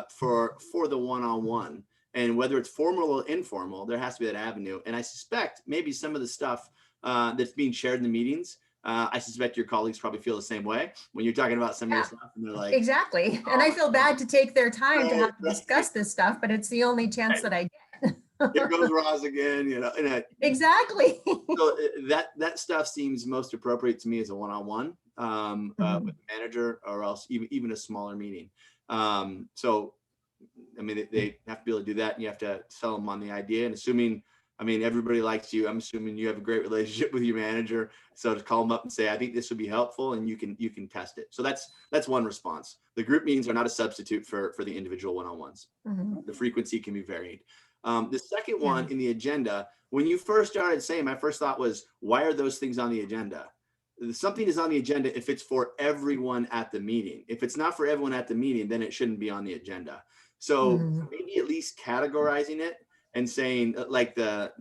for the one-on-one. And whether it's formal or informal, there has to be that avenue. And I suspect maybe some of the stuff that's being shared in the meetings, I suspect your colleagues probably feel the same way when you're talking about some of your stuff and they're like, exactly. And I feel bad to take their time to have to discuss this stuff, but it's the only chance that I get. Here goes Roz again, you know. Exactly. So that stuff seems most appropriate to me as a one-on-one with the manager, or else even a smaller meeting. So, I mean, they have to be able to do that, and you have to sell them on the idea. And assuming, I mean, everybody likes you, I'm assuming you have a great relationship with your manager. So to call them up and say, I think this would be helpful, and you can test it. So that's one response. The group meetings are not a substitute for the individual one-on-ones. The frequency can be varied. The second one in the agenda, when you first started saying, my first thought was, why are those things on the agenda? Something is on the agenda if it's for everyone at the meeting. If it's not for everyone at the meeting, then it shouldn't be on the agenda. So maybe at least categorizing it and saying, like the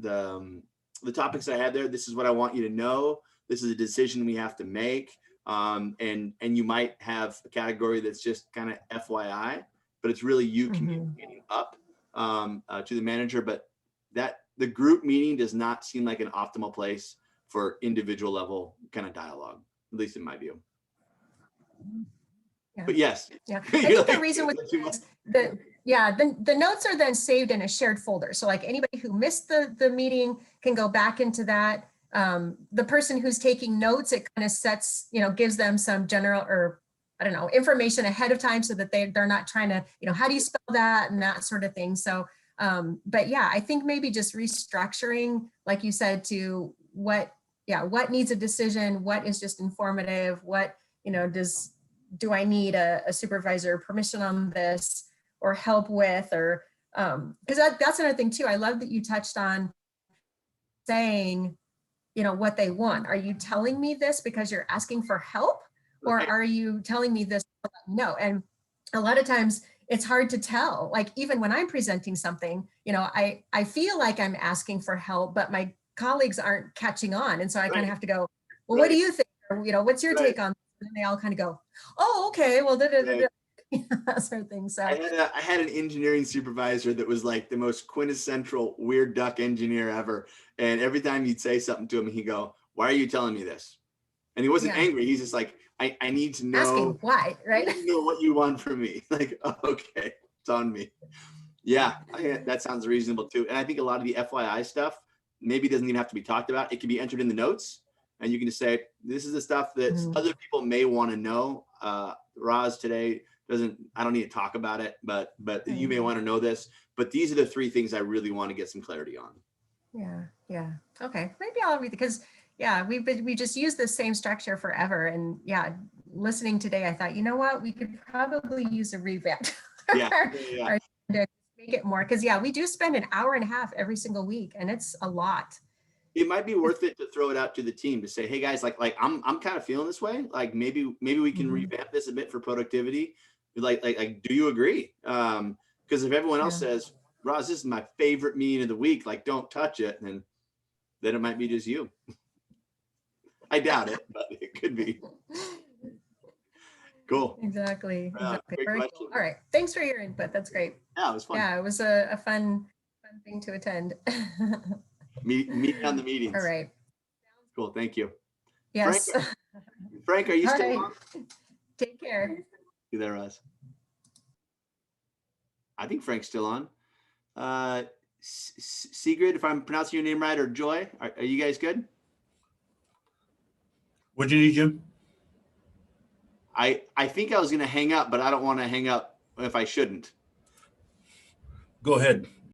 topics I had there, this is what I want you to know. This is a decision we have to make. And you might have a category that's just kind of FYI, but it's really you communicating up to the manager. But that the group meeting does not seem like an optimal place for individual level kind of dialogue, at least in my view. But yes. I think the reason with the notes are then saved in a shared folder. So like anybody who missed the meeting can go back into that the person who's taking notes, it kind of sets, gives them some general, or I don't know, information ahead of time so that they're not trying to, how do you spell that and that sort of thing. So, but yeah, I think maybe just restructuring, like you said, to what needs a decision, what is just informative, what, do I need a supervisor permission on this or help with, or, because that's another thing too. I love that you touched on saying, what they want. Are you telling me this because you're asking for help? Or Right. are you telling me this? No. And a lot of times it's hard to tell. Like even when I'm presenting something, I feel like I'm asking for help, but my colleagues aren't catching on. And so I kind Right. of have to go, well, what do Right. you think? Or, what's your Right. take on this? And they all kind of go, oh, okay, well, Right. that sort of thing. So I had an engineering supervisor that was like the most quintessential weird duck engineer ever. And every time you'd say something to him, he'd go, "Why are you telling me this?" And he wasn't Yeah. angry. He's just like, I need to know, asking why, right? I need to know what you want from me. Like, oh, okay, it's on me. Yeah, that sounds reasonable too. And I think a lot of the FYI stuff maybe doesn't even have to be talked about. It can be entered in the notes, and you can just say, "This is the stuff that Mhm. other people may want to know." Roz today I don't need to talk about it, but you may want to know this. But these are the 3 things I really want to get some clarity on. Yeah. Okay, maybe I'll read, because we just used the same structure forever. And listening today, I thought, you know what, we could probably use a revamp. Yeah. Or to make it more, because we do spend an hour and a half every single week, and it's a lot. It might be worth it to throw it out to the team to say, "Hey guys, like I'm kind of feeling this way. Like maybe we can Mhm. revamp this a bit for productivity. Like do you agree?" Because if everyone else says, "Roz, this is my favorite meeting of the week, like don't touch it," then it might be just you. I doubt it, but it could be. Cool. Exactly. Great Very question. cool. All right, thanks for your input. That's great. Yeah, it was fun. It was a fun thing to attend. Meeting on the meetings. All right. Cool. Thank you. Yes. Frank, are you All still right. on? Take care. You there, Roz? I think Frank's still on. Sigrid, if I'm pronouncing your name right, or Joy, are you guys good? What'd you need, Jim? I think I was going to hang up, but I don't want to hang up if I shouldn't. Go ahead.